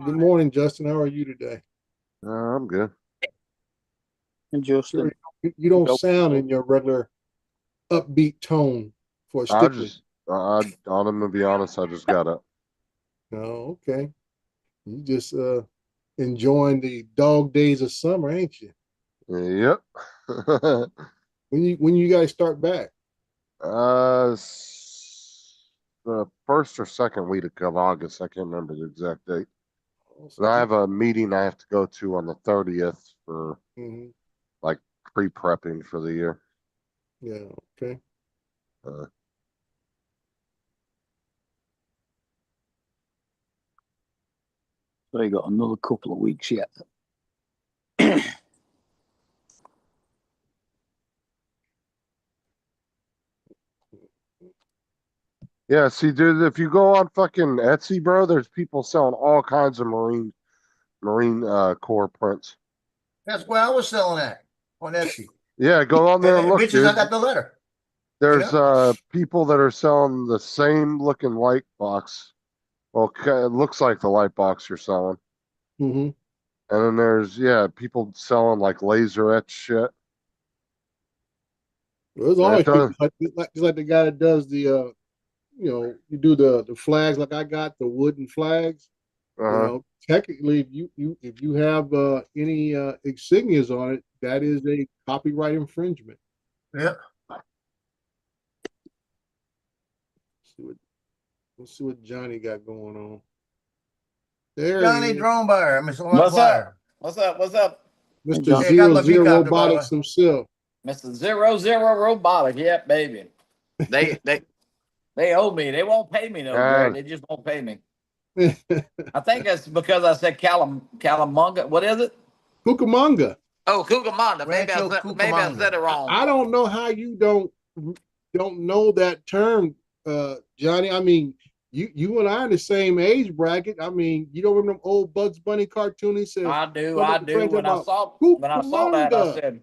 Good morning, Justin. How are you today?
I'm good.
And Justin,
you don't sound in your regular upbeat tone for a stickler.
I'm gonna be honest, I just got up.
Oh, okay. You just enjoying the dog days of summer, ain't you?
Yep.
When you guys start back?
The first or second week of August. I can't remember the exact date. But I have a meeting I have to go to on the 30th for like pre-prepping for the year.
Yeah. Okay.
so you got another couple of weeks yet.
Yeah, see, dude, if you go on fucking Etsy, bro, there's people selling all kinds of Marine Corps prints.
That's where I was selling at on Etsy.
Yeah, go on there and look,
Bitches,
dude.
I got the letter.
There's people that are selling the same looking light box. Well, it looks like the light box you're selling.
Mm-hmm.
And then there's people selling like laser etch shit.
There's always people like the guy that does the you do the flags like I got the wooden flags. You know, technically, if you have any insignias on it, that is a copyright infringement.
Yeah.
Let's see what Johnny got going on. There
Johnny Drone Buyer.
What's up? What's up? What's up?
Mr. Zero Robotics himself.
Mr. 00 Robotic. Yep, baby. They owe me. They won't pay me no Greg. They just won't pay me. I think that's because I said Calamunga. What is it?
Cucamonga.
Oh, Cucamonga. Maybe I said it wrong.
I don't know how you don't know that term, Johnny. I mean, you and I are in the same age bracket. I mean, you don't remember them old Bugs Bunny cartoons? Said,
I do. When I saw that, I said,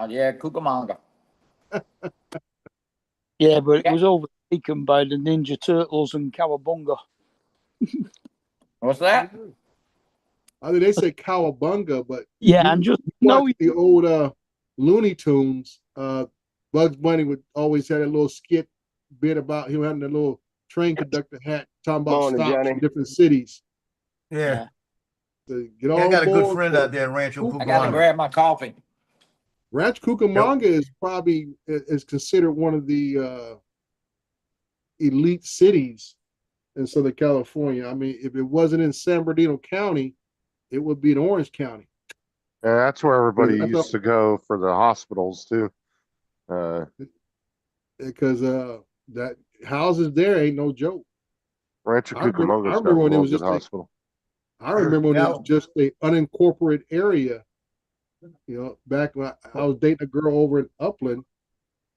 yeah, Cucamonga.
Yeah, but it was overtaken by the Ninja Turtles and Cowabunga.
What's that?
I mean, they say Cowabunga, but
and just
the old Looney Tunes. Bugs Bunny would always have a little skit bit about him having a little train conductor hat talking about stops in different cities.
Yeah.
So
I got a good friend out there in Rancho Cucamonga.
I got to grab my coffee.
Rancho Cucamonga is probably considered one of the elite cities in Southern California. I mean, if it wasn't in San Bernardino County, it would be in Orange County.
And that's where everybody used to go for the hospitals too.
Because that houses there ain't no joke.
Rancho Cucamonga.
I remember when it was just hospital. I remember when it was just an unincorporated area. You know, back when I was dating a girl over in Upland,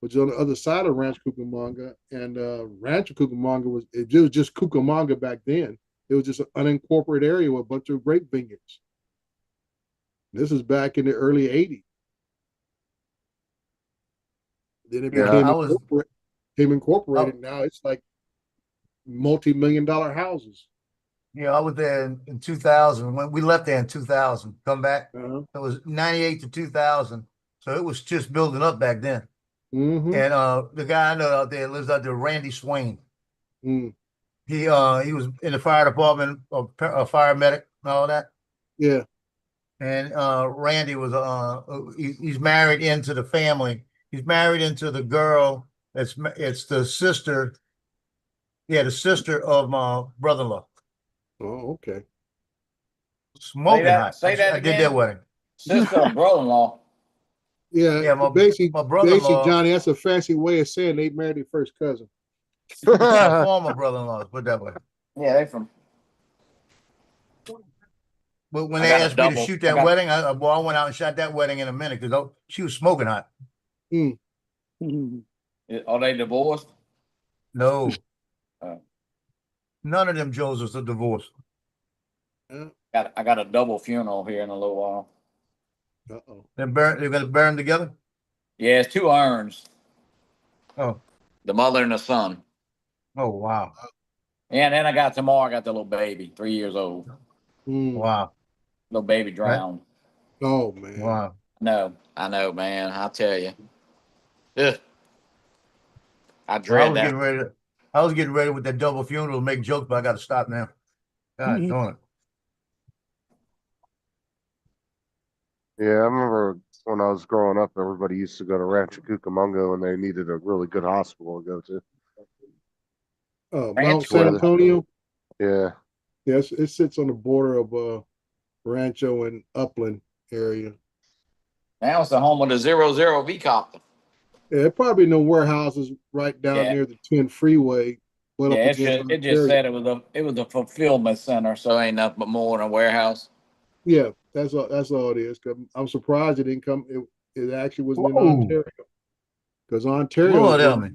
which is on the other side of Rancho Cucamonga, and Rancho Cucamonga was just Cucamonga back then. It was just an unincorporated area with a bunch of grape vineyards. This is back in the early 80s. Then it became incorporated. Now it's like multi-million-dollar houses.
Yeah, I was there in 2000. When we left there in 2000, come back. It was 98 to 2000. So it was just building up back then.
Mm-hmm.
And the guy I know out there lives out there, Randy Swain.
Mm.
He was in the fire department, a fire medic and all that.
Yeah.
And Randy was he's married into the family. He's married into the girl. It's the sister. Yeah, the sister of my brother-in-law.
Oh, okay.
Smoking hot.
Say that
I
again.
did their wedding.
Sister of brother-in-law.
Yeah,
my
basically,
brother-in-law,
Johnny, that's a fancy way of saying they married their first cousin.
my former brother-in-law, put it that way.
Yeah, they from.
But when they asked me to shoot that wedding, I went out and shot that wedding in a minute because she was smoking hot.
Mm.
Are they divorced?
No. None of them Josephs are divorced.
I got a double funeral here in a little while.
Uh-oh.
They're going to bury them together?
Yeah, it's 2 urns.
Oh.
The mother and the son.
Oh, wow.
And then I got the little baby, 3 years old.
Mm.
Wow.
Little baby drowned.
Oh, man.
Wow.
No, I know, man. I'll tell you. Ugh. I dread that.
I was getting ready with that double funeral to make jokes, but I got to stop now. God darn it.
Yeah, I remember when I was growing up, everybody used to go to Rancho Cucamonga when they needed a really good hospital to go to.
Mount San Antonio?
Yeah.
Yes, it sits on the border of Rancho and Upland area.
Now it's the home of the 00 V-copter.
Yeah, there probably no warehouses right down near the 10 freeway.
Yeah, it just said it was a fulfillment center, so ain't nothing but more than a warehouse.
Yeah, that's all it is. I'm surprised it didn't come. It actually was in Ontario, because Ontario,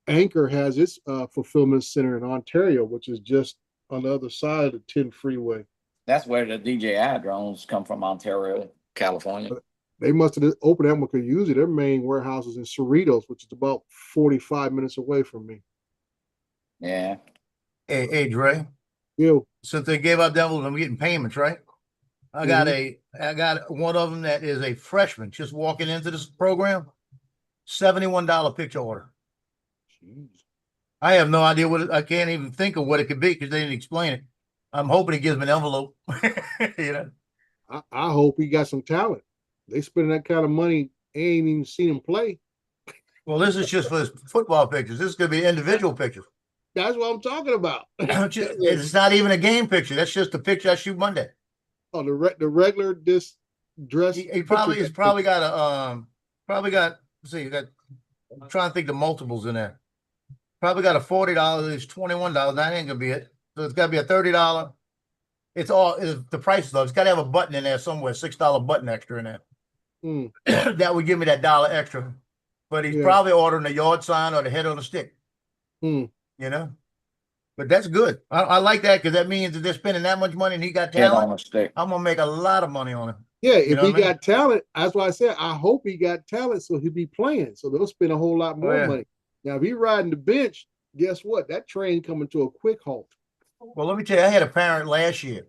Anchor has its fulfillment center in Ontario, which is just on the other side of the 10 freeway.
That's where the DJI drones come from, Ontario, California.
They must have opened that one because usually their main warehouse is in Cerritos, which is about 45 minutes away from me.
Yeah.
Hey, Dre.
Yeah.
Since they gave out devils, I'm getting payments, right? I got one of them that is a freshman just walking into this program. $71 picture order.
Jeez.
I have no idea I can't even think of what it could be because they didn't explain it. I'm hoping it gives me an envelope. You know.
I hope he got some talent. They spending that kind of money, ain't even seen him play.
Well, this is just for his football pictures. This is gonna be individual pictures.
That's what I'm talking about.
It's not even a game picture. That's just a picture I shoot Monday.
Oh, the regular dress.
He probably got let's see, I'm trying to think the multiples in there. Probably got a $40, it's $21. That ain't gonna be it. So it's gotta be a $30. It's the price though. It's gotta have a button in there somewhere, $6 button extra in there.
Mm.
That would give me that $1 extra. But he's probably ordering a yard sign or the head on the stick.
Mm.
You know? But that's good. I like that because that means that they're spending that much money and he got talent. I'm gonna make a lot of money on him.
Yeah, if he got talent, that's why I said I hope he got talent so he'll be playing. So they'll spend a whole lot more money. Now, if he riding the bench, guess what? That train coming to a quick halt.
Well, let me tell you, I had a parent last year.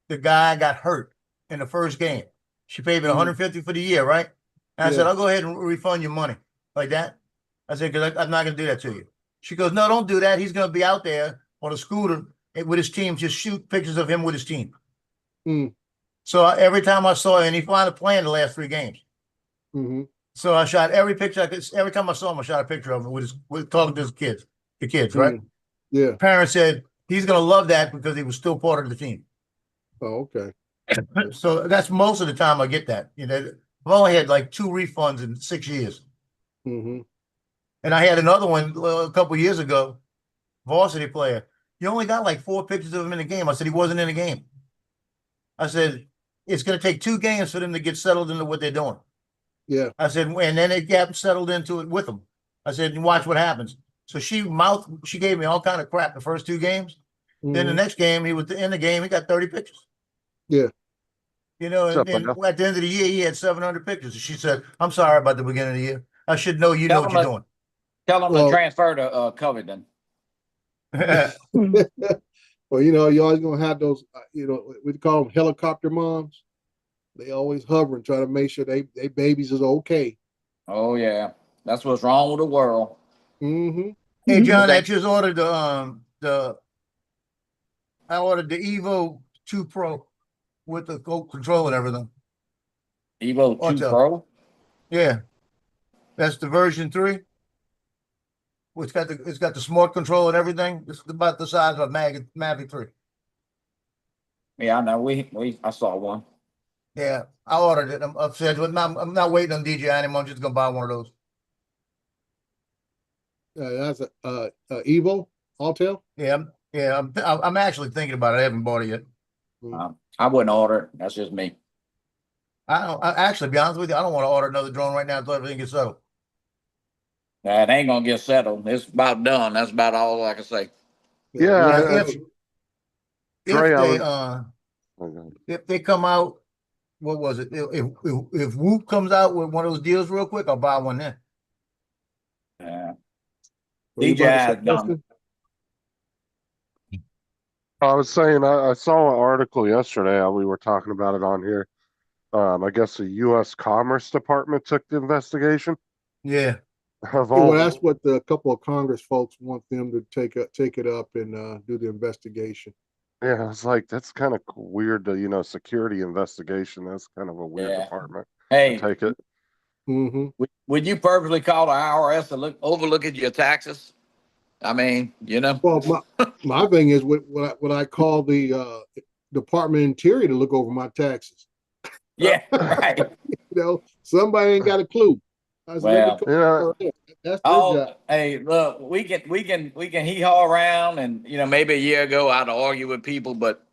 The guy got hurt in the first game. She paid me $150 for the year, right? And I said, I'll go ahead and refund your money like that. I said, because I'm not going to do that to you. She goes, no, don't do that. He's going to be out there on a scooter with his team, just shoot pictures of him with his team.
Mm.
So every time I saw him, and he wound up playing the last 3 games.
Mm-hmm.
So I shot every picture I could. Every time I saw him, I shot a picture of him with talking to his kids, right?
Yeah.
Parents said he's going to love that because he was still part of the team.
Oh, okay.
So that's most of the time I get that. You know, I've only had like 2 refunds in 6 years.
Mm-hmm.
And I had another one a couple of years ago, varsity player. You only got like 4 pictures of him in the game. I said he wasn't in the game. I said it's going to take 2 games for them to get settled into what they're doing.
Yeah.
I said, and then they got settled into it with them. I said, watch what happens. So she gave me all kind of crap the first 2 games. Then the next game, he was in the game. He got 30 pictures.
Yeah.
You know, and then at the end of the year, he had 700 pictures. And she said, "I'm sorry about the beginning of the year. I should know you know what you're doing."
Tell him to transfer to Covington.
Well, you know, you always gonna have those. You know, we call them helicopter moms. They always hover and try to make sure they babies is okay.
Oh yeah, that's what's wrong with the world.
Mm-hmm.
Hey John, I just ordered I ordered the Evo 2 Pro with the control and everything.
Evo 2 Pro?
Yeah. That's the version 3. It's got the smart control and everything. It's about the size of a Mavic 3.
Yeah, I know. I saw one.
Yeah, I ordered it. I'm upset. I'm not waiting on DJI anymore. I'm just gonna buy one of those.
That's a Evo Autel.
Yeah, I'm actually thinking about it. I haven't bought it yet.
I wouldn't order it. That's just me.
Actually, be honest with you, I don't want to order another drone right now until everything gets settled.
It ain't gonna get settled. It's about done. That's about all I can say.
Yeah.
If they come out, what was it? If Whoop comes out with one of those deals real quick, I'll buy one then.
Yeah.
DJI done. I was saying, I saw an article yesterday. We were talking about it on here. I guess the U.S. Commerce Department took the investigation.
Yeah.
Well, that's what a couple of Congress folks want them to take it up and do the investigation.
Yeah, it's like that's kind of weird to, security investigation. That's kind of a weird department.
Hey,
take it.
Mm-hmm.
Would you purposely call the IRS to overlook at your taxes? I mean,
Well, my thing is what I call the Department of Interior to look over my taxes.
Yeah, right.
Somebody ain't got a clue. That's their job.
Hey, look, we can hee-haw around, and maybe a year ago I'd argue with people, but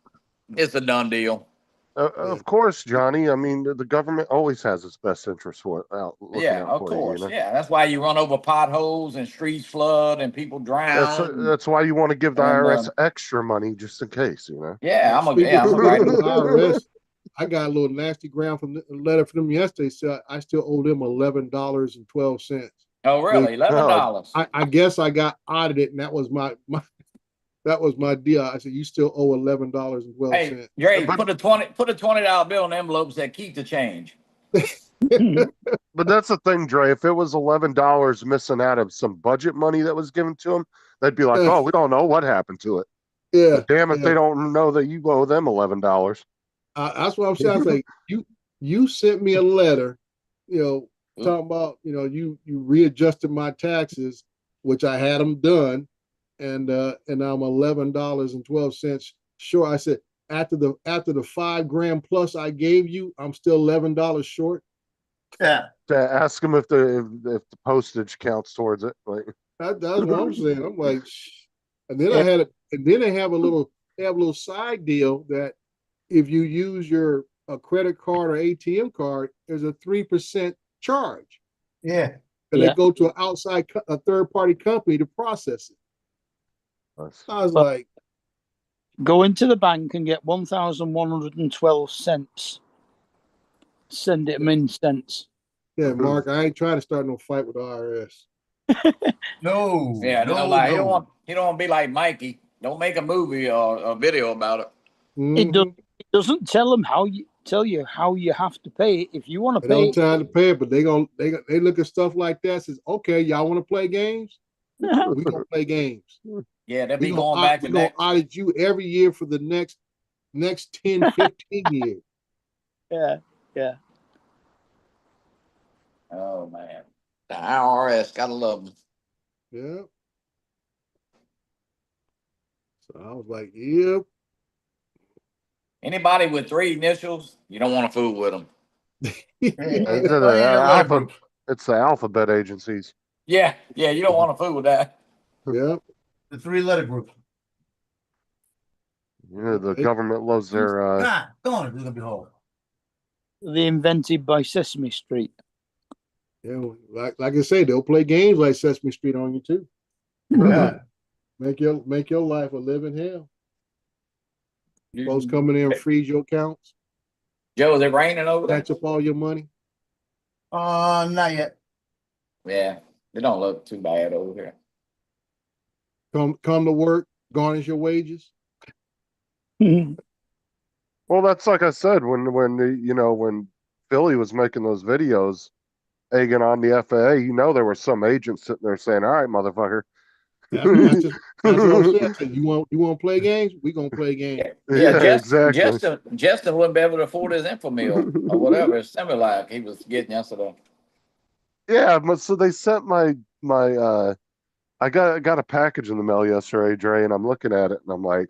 it's a done deal.
Of course, Johnny. I mean, the government always has its best interest out.
Yeah, of course. Yeah, that's why you run over potholes and streets flood and people drown.
That's why you want to give the IRS extra money just in case.
Yeah, I'm a
IRS. I got a little nasty ground from the letter from them yesterday. So I still owe them $11.12.
Oh, really? $11?
I guess I got audited, and that was my deal. I said, you still owe $11.12.
Hey, Dre, put a $20 bill in the envelope and said, keep the change.
But that's the thing, Dre. If it was $11 missing out of some budget money that was given to them, they'd be like, "Oh, we don't know what happened to it."
Yeah.
But damn it, they don't know that you owe them $11.
That's what I'm saying. Like you sent me a letter, talking about you readjusted my taxes, which I had them done, and I'm $11.12 short. I said after the $5,000 plus I gave you, I'm still $11 short.
Yeah.
To ask them if the postage counts towards it. Like
that's what I'm saying. I'm like, and then I have a little side deal that if you use a credit card or ATM card, there's a 3% charge.
Yeah.
And they go to a third party company to process it. I was like,
go into the bank and get 1,112 cents. Send it them in cents.
Yeah, Mark, I ain't trying to start no fight with the IRS.
No.
Yeah, you don't want to be like Mikey. Don't make a movie or a video about it.
Mm-hmm.
It doesn't tell them how you have to pay it. If you want to pay,
they don't tell to pay it, but they look at stuff like that. Says, okay, y'all want to play games? We gonna play games.
Yeah, they'll be going back to
next. We're gonna audit you every year for the next 10, 15 years.
Yeah.
Oh man, the IRS, gotta love them.
Yeah. So I was like, yep.
Anybody with 3 initials, you don't want to fool with them.
It's the alphabet agencies.
Yeah, you don't want to fool with that.
Yeah.
The 3-letter group.
The government loves their
go on, it's gonna be hard.
They invented by Sesame Street.
Yeah, like I say, they'll play games like Sesame Street on you too.
Yeah.
Make your life a living hell. Folks coming in and freeze your accounts,
Joe, is it raining over there?
catch up all your money.
Not yet.
Yeah, it don't look too bad over here.
Come to work, garnish your wages.
Well, that's like I said, when Philly was making those videos egging on the FAA, there were some agents sitting there saying, all right, motherfucker.
That's what I'm saying. You want to play games? We gonna play games.
Yeah,
exactly.
Justin wouldn't be able to afford his Infomil or whatever Similac he was getting yesterday.
Yeah, but so they sent my I got a package in the mail yesterday, Dre, and I'm looking at it and I'm like,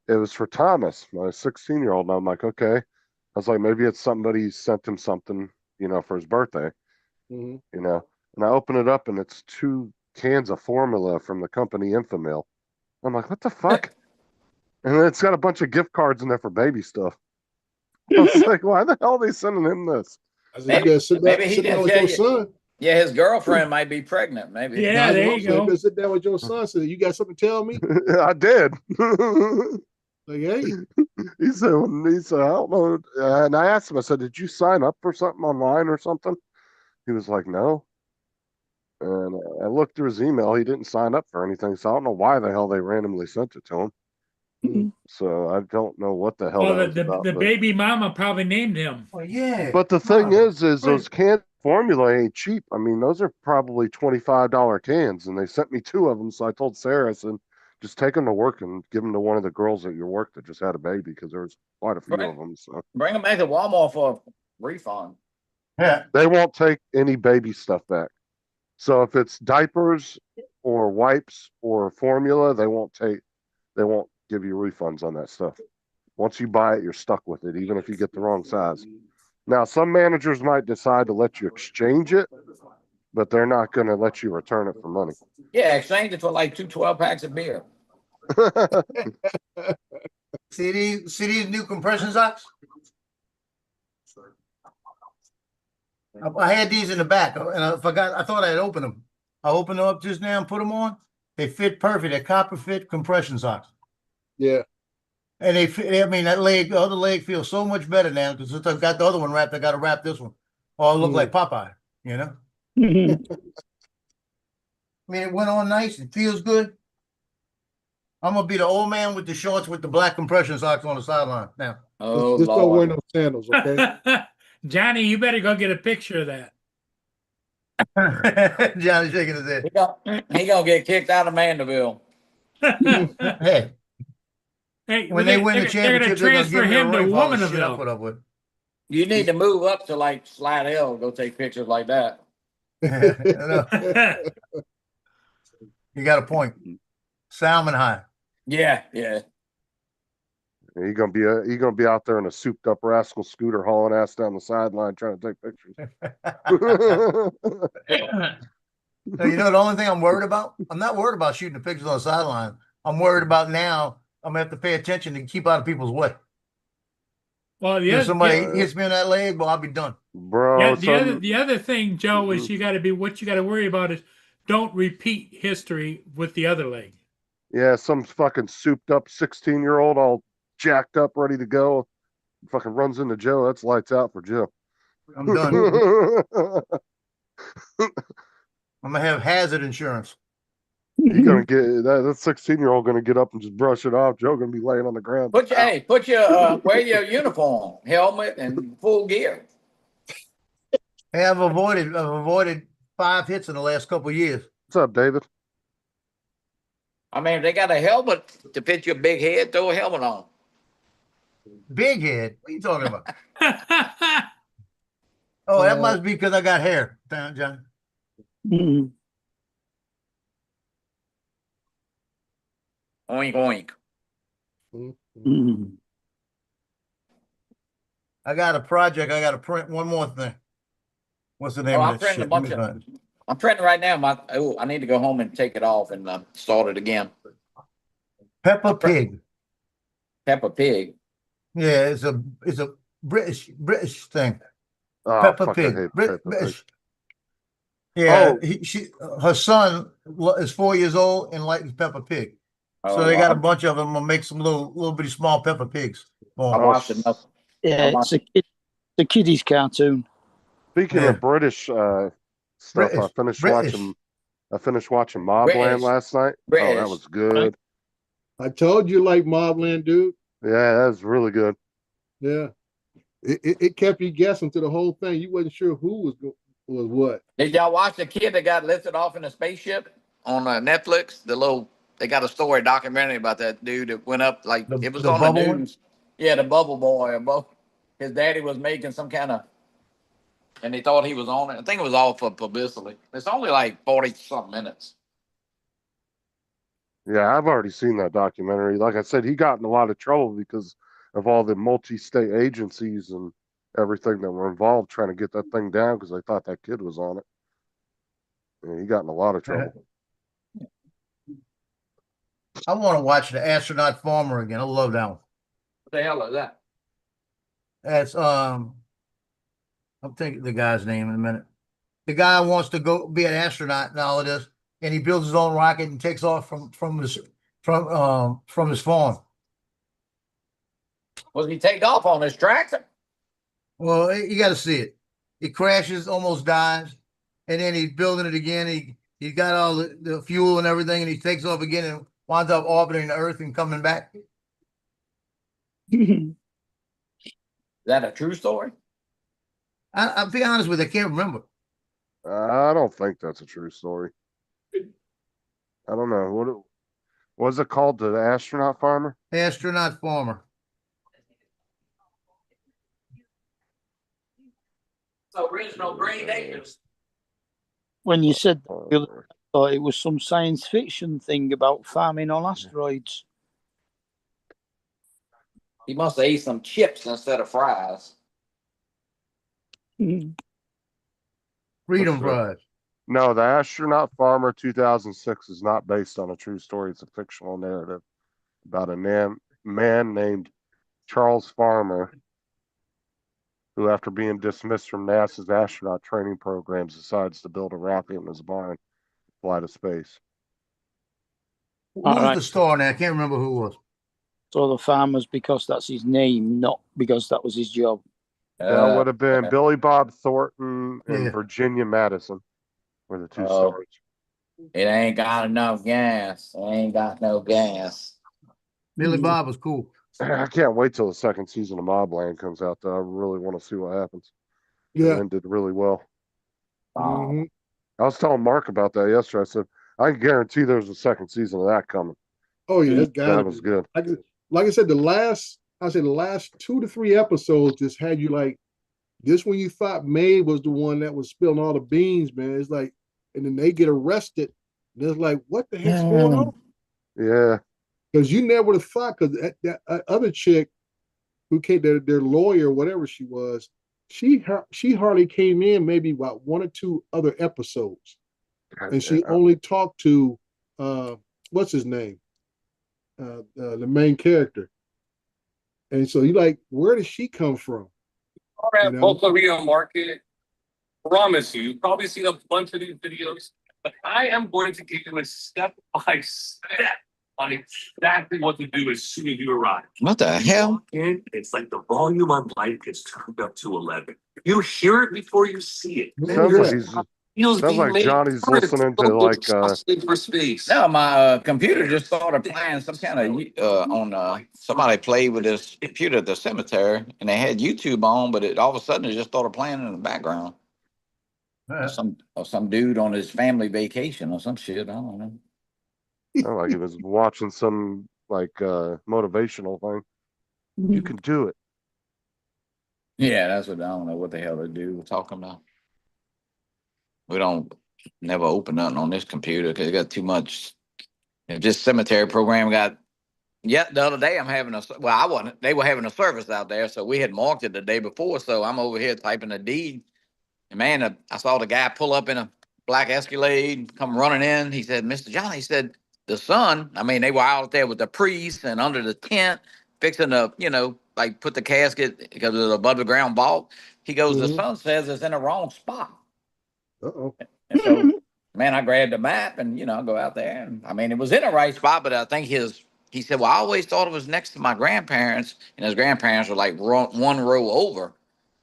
it was for Thomas, my 16-year-old, and I'm like, okay. I was like, maybe it's somebody sent him something, for his birthday. And I open it up and it's 2 cans of formula from the company Infomil. I'm like, what the fuck? And then it's got a bunch of gift cards in there for baby stuff. I was like, why the hell are they sending him this?
Maybe he
sit
didn't
down with
tell
your
you.
son.
Yeah, his girlfriend might be pregnant. Maybe.
Yeah, there you go.
Sit down with your son. Say, you got something to tell me?
I did.
Like, hey.
He said, I don't know. And I asked him, I said, did you sign up for something online or something? He was like, no. And I looked through his email. He didn't sign up for anything. So I don't know why the hell they randomly sent it to him. So I don't know what the hell.
Well, the baby mama probably named him.
Well, yeah.
But the thing is those canned formula ain't cheap. I mean, those are probably $25 cans, and they sent me 2 of them. So I told Sarah, I said, just take them to work and give them to one of the girls at your work that just had a baby, because there's quite a few of them. So
bring them back to Walmart for a refund.
Yeah,
they won't take any baby stuff back. So if it's diapers or wipes or formula, they won't give you refunds on that stuff. Once you buy it, you're stuck with it, even if you get the wrong size. Now, some managers might decide to let you exchange it, but they're not going to let you return it for money.
Yeah, exchange it for like 2 12-packs of beer.
See these new compression socks? I had these in the back, and I forgot. I thought I had opened them. I opened them up just now and put them on. They fit perfect. They're copper fit compression socks.
Yeah.
And they fit. I mean, the other leg feels so much better now because since I've got the other one wrapped, I got to wrap this one. Or I look like Popeye, I mean, it went on nice. It feels good. I'm gonna be the old man with the shorts with the black compression socks on the sideline now.
Oh,
just don't wear no sandals, okay?
Johnny, you better go get a picture of that.
Johnny's shaking his head.
He gonna get kicked out of Mandeville.
Hey, when they win the championship, they're gonna give him a ring for all the shit I put up with.
You need to move up to like Slidell and go take pictures like that.
You got a point. Salmon high.
Yeah.
You're gonna be out there in a souped up rascal scooter hauling ass down the sideline trying to take pictures.
The only thing I'm worried about, I'm not worried about shooting the pictures on the sideline. I'm worried about now I'm gonna have to pay attention to keep out of people's way.
Well,
if somebody hits me on that leg, well, I'll be done.
Bro,
the other thing, Joe, is you got to worry about is don't repeat history with the other leg.
Yeah, some fucking souped up 16-year-old all jacked up, ready to go, fucking runs into Joe. That's lights out for Joe.
I'm done. I'm gonna have hazard insurance.
You're gonna get that 16-year-old gonna get up and just brush it off. Joe gonna be laying on the ground.
Wear your uniform, helmet, and full gear.
Hey, I've avoided 5 hits in the last couple of years.
What's up, David?
I mean, if they got a helmet to fit your big head, throw a helmet on.
Big head? What are you talking about? Oh, that must be because I got hair, John.
Oink, oink.
I got a project. I got to print one more thing. What's the name of that shit?
I'm printing right now. I need to go home and take it off and start it again.
Peppa Pig.
Peppa Pig.
Yeah, it's a British thing.
Oh,
Peppa Pig. British. Yeah, her son is 4 years old and likes Peppa Pig. So they got a bunch of them. Gonna make some little bitty small Peppa Pigs.
I watched enough.
Yeah, it's a kiddies cartoon.
Speaking
Yeah.
of British stuff, I finished watching Mobland last night. Oh, that was good.
I told you like Mobland, dude.
Yeah, that was really good.
Yeah, it kept you guessing through the whole thing. You wasn't sure who was what.
Did y'all watch the kid that got lifted off in a spaceship on Netflix? They got a story documentary about that dude that went up it was on the news. Yeah, the bubble boy. His daddy was making some kind of, and they thought he was on it. I think it was all for publicity. It's only like 40-something minutes.
Yeah, I've already seen that documentary. Like I said, he got in a lot of trouble because of all the multi-state agencies and everything that were involved trying to get that thing down because they thought that kid was on it. Yeah, he got in a lot of trouble.
I want to watch The Astronaut Farmer again. I love that one.
What the hell is that?
That's I'm thinking the guy's name in a minute. The guy wants to go be an astronaut and all of this, and he builds his own rocket and takes off from his farm.
Was he take off on his tractor?
Well, you got to see it. He crashes, almost dies, and then he's building it again. He got all the fuel and everything, and he takes off again and winds up orbiting the Earth and coming back.
Is that a true story?
I'll be honest with you, I can't remember.
I don't think that's a true story. I don't know. What was it called? The Astronaut Farmer?
Astronaut Farmer.
So original Green Acres.
When you said that, I thought it was some science fiction thing about farming on asteroids.
He must have ate some chips instead of fries.
Freedom Fries.
No, The Astronaut Farmer 2006 is not based on a true story. It's a fictional narrative about a man named Charles Farmer who, after being dismissed from NASA's astronaut training programs, decides to build a rocket in his barn to fly to space.
Who was the star now? I can't remember who it was.
So the farmers, because that's his name, not because that was his job.
That would have been Billy Bob Thornton and Virginia Madison were the two stars.
It ain't got enough gas. It ain't got no gas.
Billy Bob was cool.
I can't wait till the second season of Mobland comes out, though. I really want to see what happens.
Yeah.
It ended really well.
Mm-hmm.
I was telling Mark about that yesterday. I said, I can guarantee there's a second season of that coming.
Oh, yeah.
That was good.
Like I said, the last 2 to 3 episodes just had you like, this when you thought May was the one that was spilling all the beans, man. It's like, and then they get arrested. And it's like, what the heck's going on?
Yeah.
Because you never would have thought, because that other chick who came, their lawyer, whatever she was, she hardly came in maybe about 1 or 2 other episodes. And she only talked to, what's his name? The main character. And so you're like, where does she come from?
All right, Korea market. Promise you've probably seen a bunch of these videos, but I am going to give you a step-by-step on exactly what to do as soon as you arrive.
What the hell?
It's like the volume on light gets turned up to 11. You hear it before you see it.
Sounds like Johnny's listening to like
for space.
No, my computer just started playing some kind of on somebody played with this computer at the cemetery, and they had YouTube on, but all of a sudden it just started playing in the background. Some dude on his family vacation or some shit. I don't know.
Sounded like he was watching some like motivational thing. You can do it.
Yeah, that's what I don't know what the hell they do. We're talking about. We don't never open nothing on this computer because it got too much. If this cemetery program got, the other day I'm having I wasn't, they were having a service out there. So we had marked it the day before. So I'm over here typing a deed. And man, I saw the guy pull up in a black Escalade, come running in. He said, Mr. John, he said, the son, I mean, they were out there with the priest and under the tent, fixing to, like put the casket because it was above the ground vault. He goes, the son says it's in the wrong spot.
Uh-oh.
And so man, I grabbed a map and, I go out there. And I mean, it was in the right spot, but I think he said, well, I always thought it was next to my grandparents. And his grandparents were like one row over.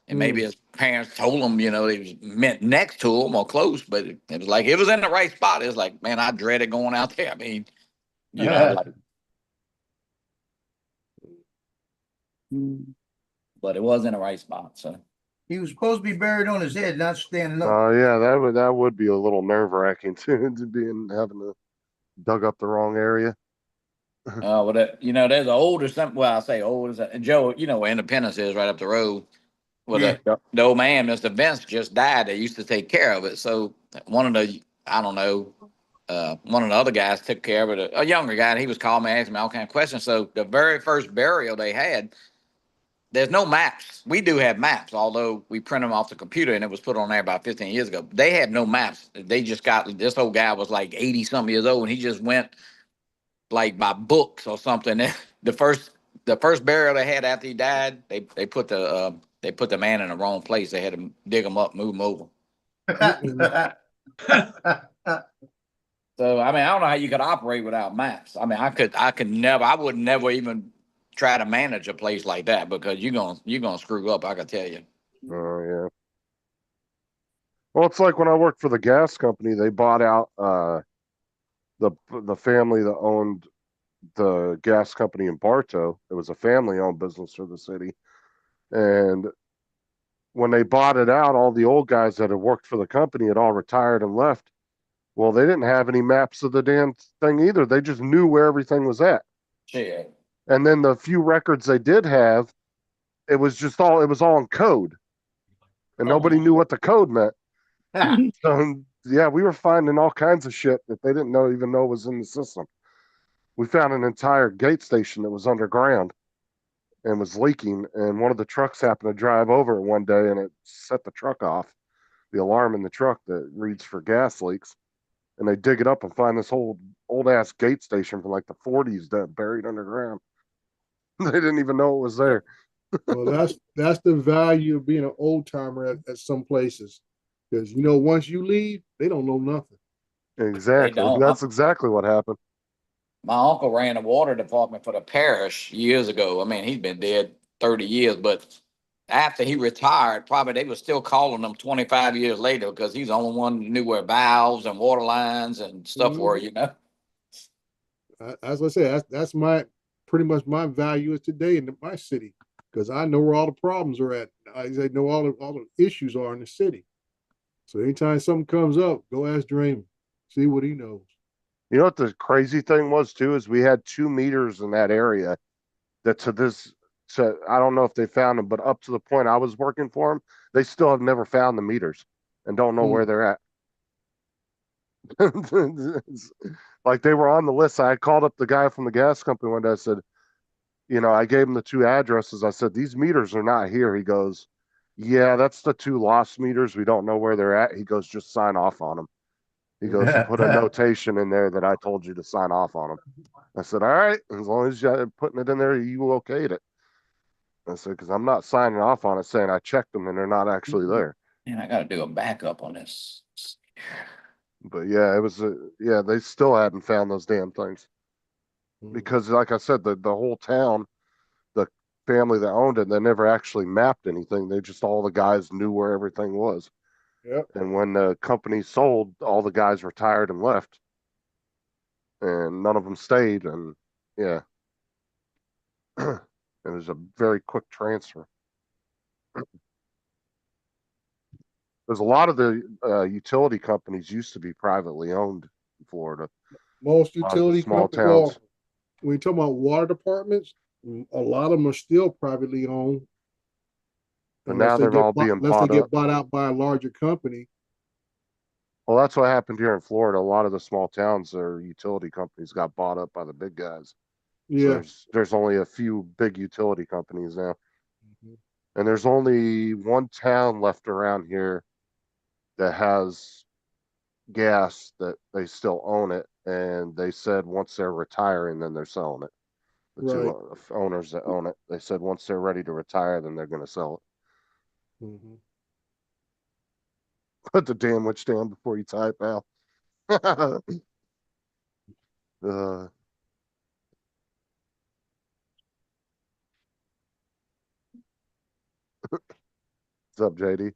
And maybe his parents told him, they was meant next to him or close, but it was like, it was in the right spot. It was like, man, I dreaded going out there. I mean, like, but it was in the right spot. So
He was supposed to be buried on his head, not standing up.
Oh yeah, that would be a little nerve wracking too, having to dug up the wrong area.
well, there's an older something. Well, I say old Joe. Where Independence is, right up the road. Well, the old man, Mr. Vince, just died. They used to take care of it. So one of the other guys took care of it. A younger guy, and he was calling me, asking me all kind of questions. So the very first burial they had, there's no maps. We do have maps, although we print them off the computer, and it was put on there about 15 years ago. They had no maps. They just got, this old guy was like 80-something years old, and he just went like by books or something. The first burial they had after he died, they put the man in the wrong place. They had to dig him up, move him over. So I mean, I don't know how you could operate without maps. I mean, I would never even try to manage a place like that because you're gonna screw up. I can tell you.
Oh yeah. Well, it's like when I worked for the gas company. They bought out the family that owned the gas company in Bartow. It was a family-owned business for the city, and when they bought it out, all the old guys that had worked for the company had all retired and left. Well, they didn't have any maps of the damn thing either. They just knew where everything was at.
Yeah.
And then the few records they did have, it was all in code, and nobody knew what the code meant. So yeah, we were finding all kinds of shit that they didn't even know was in the system. We found an entire gate station that was underground and was leaking, and one of the trucks happened to drive over it one day, and it set the truck off, the alarm in the truck that reads for gas leaks. And they dig it up and find this whole old ass gate station from like the 40s that buried underground. They didn't even know it was there.
Well, that's the value of being an old timer at some places, because once you leave, they don't know nothing.
Exactly. That's exactly what happened.
My uncle ran the water department for the parish years ago. I mean, he's been dead 30 years, but after he retired, probably they were still calling him 25 years later because he's the only one who knew where valves and water lines and stuff were,
As I said, that's pretty much my value is today in my city, because I know where all the problems are at. I know all the issues are in the city. So anytime something comes up, go ask Draymond, see what he knows.
You know what the crazy thing was too is we had 2 meters in that area that I don't know if they found them, but up to the point I was working for them, they still have never found the meters and don't know where they're at. Like they were on the list. I called up the guy from the gas company one day. I said, I gave him the 2 addresses. I said, these meters are not here. He goes, yeah, that's the 2 lost meters. We don't know where they're at. He goes, just sign off on them. He goes, put a notation in there that I told you to sign off on them. I said, all right, as long as you're putting it in there, you okayed it. I said, because I'm not signing off on it saying I checked them and they're not actually there.
And I got to do a backup on this.
But yeah, they still hadn't found those damn things. Because like I said, the whole town, the family that owned it, they never actually mapped anything. They just, all the guys knew where everything was.
Yep.
And when the company sold, all the guys retired and left. And none of them stayed. And yeah, it was a very quick transfer. There's a lot of the utility companies used to be privately owned in Florida.
Most utility
small towns.
When you talk about water departments, a lot of them are still privately owned.
But now they're all being bought up.
Unless they get bought out by a larger company.
Well, that's what happened here in Florida. A lot of the small towns, their utility companies got bought up by the big guys.
Yeah.
So there's only a few big utility companies now. And there's only one town left around here that has gas that they still own it. And they said once they're retiring, then they're selling it. The 2 owners that own it, they said once they're ready to retire, then they're going to sell it. Put the damn witch down before you type out. uh, what's up, JD?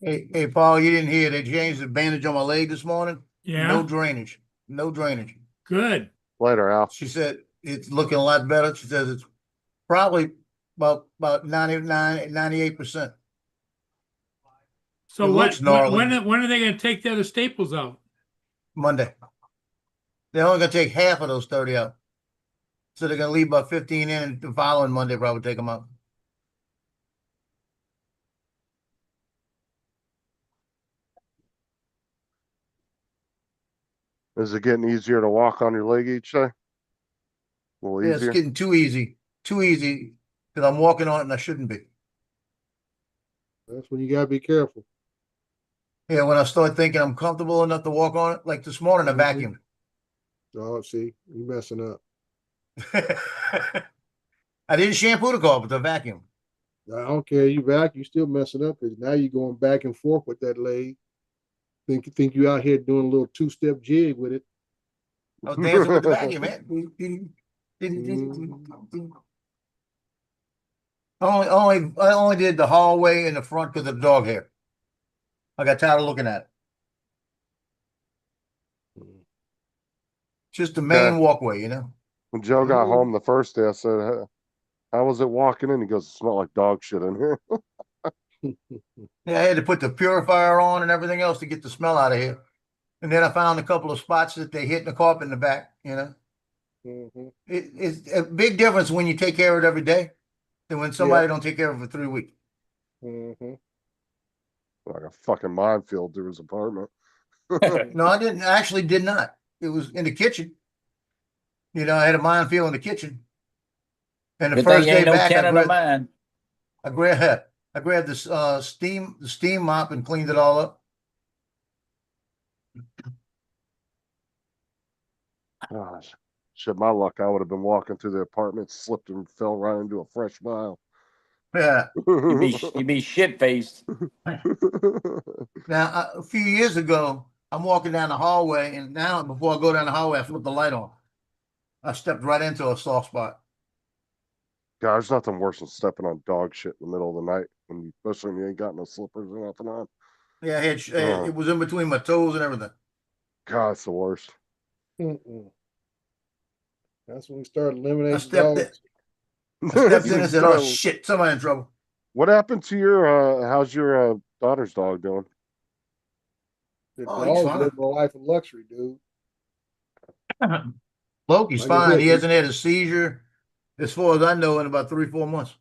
Hey, Paul, you didn't hear they changed the bandage on my leg this morning?
Yeah.
No drainage. No drainage.
Good.
Later, Al.
She said it's looking a lot better. She says it's probably about 98%.
So
It
what?
looks gnarly.
When are they going to take the other staples out?
Monday. They're only gonna take half of those 30 out. So they're gonna leave about 15 in, and the following Monday probably take them out.
Is it getting easier to walk on your leg each day? A little
Yeah,
easier.
it's getting too easy. Too easy because I'm walking on it and I shouldn't be.
That's when you gotta be careful.
Yeah, when I start thinking I'm comfortable enough to walk on it, like this morning, I vacuumed.
Oh, see, you messing up.
I didn't shampoo the carpet, the vacuum.
I don't care. You back, you still messing up because now you're going back and forth with that leg. Think you out here doing a little two-step jig with it.
I was dancing with the vacuum, man. I only did the hallway in the front because of the dog hair. I got tired of looking at it. Just the main walkway, you know.
When Joe got home the first day, I said, how was it walking in? He goes, it smelled like dog shit in here.
Yeah, I had to put the purifier on and everything else to get the smell out of here. And then I found a couple of spots that they hit in the carpet in the back, you know. It's a big difference when you take care of it every day than when somebody don't take care of it for 3 weeks.
Like a fucking minefield through his apartment.
No, I didn't. I actually did not. It was in the kitchen. You know, I had a minefield in the kitchen. And the
Good
first
thing you
day
ain't no
back,
tenant of mine.
I grabbed the steam mop and cleaned it all up.
Gosh, shit, my luck, I would have been walking through the apartment, slipped and fell right into a fresh pile.
Yeah.
You be shit faced.
Now, a few years ago, I'm walking down the hallway, and now before I go down the hallway, I flip the light on. I stepped right into a soft spot.
God, there's nothing worse than stepping on dog shit in the middle of the night, especially when you ain't got no slippers or nothing on.
Yeah, it was in between my toes and everything.
God, it's the worst.
That's when we started eliminating
I stepped
dogs.
in and said, "Oh shit, somebody in trouble."
What happened to your? How's your daughter's dog doing?
The
Oh, he's
dog's
fine.
living a life of luxury, dude.
Loki's
Like I
fine.
said,
He hasn't had a seizure, as far as I know, in about 3-4 months.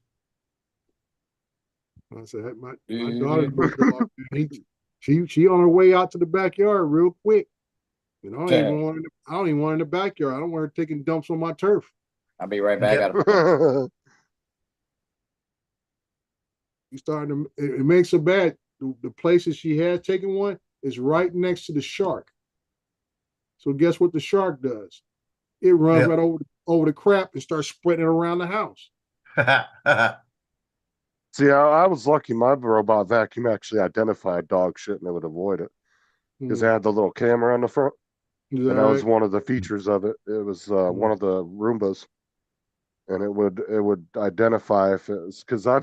I said, hey, my daughter, she on her way out to the backyard real quick. And I don't even want her in the backyard. I don't want her taking dumps on my turf.
I'll be right back.
You starting to it makes her bad. The places she has taken one is right next to the shark. So guess what the shark does? It runs right over the crap and starts spreading it around the house.
See, I was lucky. My robot vacuum actually identified dog shit and it would avoid it because it had the little camera on the front. And that was one of the features of it. It was one of the Roombas, and it would identify if it was because I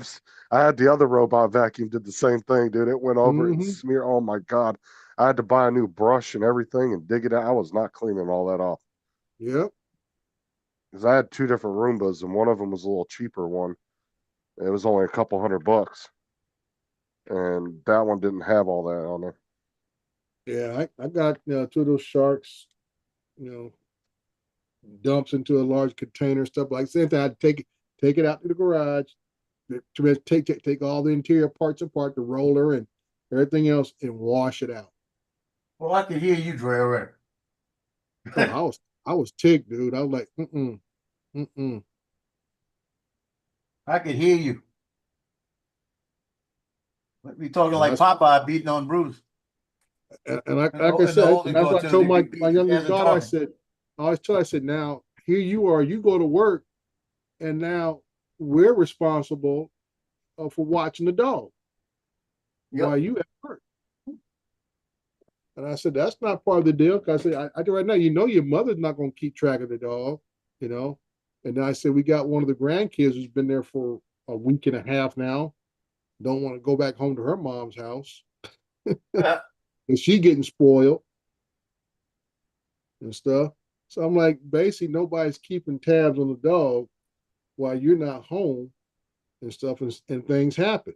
had the other robot vacuum did the same thing, dude. It went over it and smeared. Oh my god, I had to buy a new brush and everything and dig it out. I was not cleaning all that off.
Yep.
Because I had 2 different Roombas, and one of them was a little cheaper one. It was only a couple $100, and that one didn't have all that on there.
Yeah, I got 2 of those sharks, dumps into a large container, stuff like that. I take it out to the garage, to take all the interior parts apart, the roller and everything else, and wash it out.
Well, I could hear you, Dre, already.
Oh, I was ticked, dude. I was like,
I could hear you. We talking like Popeye beating on Bruce.
And like I said, that's what I told my youngest daughter. I said, now here you are, you go to work, and now we're responsible for watching the dog while you at work. And I said, that's not part of the deal. Cause I said, I do right now, you know, your mother's not going to keep track of the dog, you know? And then I said, we got one of the grandkids who's been there for a week and a half now. Don't want to go back home to her mom's house. And she getting spoiled and stuff. So I'm like, basically, nobody's keeping tabs on the dog while you're not home and stuff, and things happen.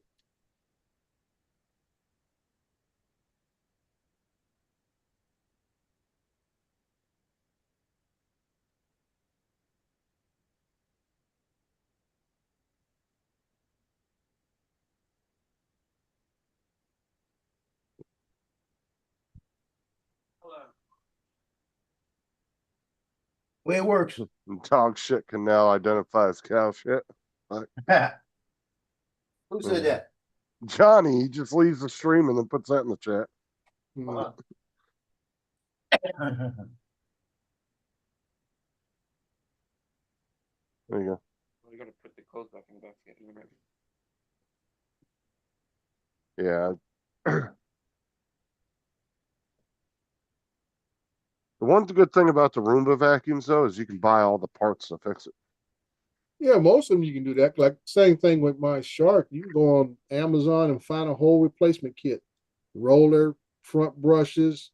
Way it works.
Dog shit can now identify as cow shit. Like,
Who said that?
Johnny, he just leaves the stream and then puts that in the chat. There you go.
You gotta put the clothes back in the basket.
Yeah. The one good thing about the Roomba vacuums, though, is you can buy all the parts to fix it.
Yeah, most of them you can do that. Like same thing with my Shark. You can go on Amazon and find a whole replacement kit, roller, front brushes,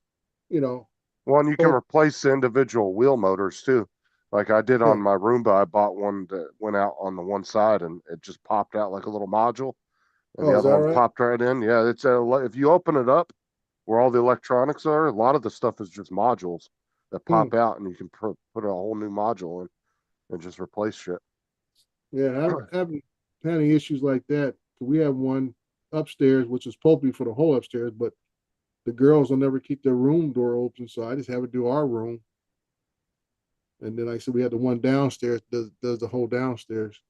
you know.
Well, and you can replace the individual wheel motors too. Like I did on my Roomba, I bought one that went out on the one side and it just popped out like a little module, and the other one popped right in. Yeah, it's if you open it up where all the electronics are, a lot of the stuff is just modules that pop out, and you can put a whole new module in and just replace shit.
Yeah, I haven't had any issues like that. We have one upstairs, which is supposed to be for the whole upstairs, but the girls will never keep their room door open, so I just have it do our room. And then, like I said, we have the one downstairs does the whole downstairs.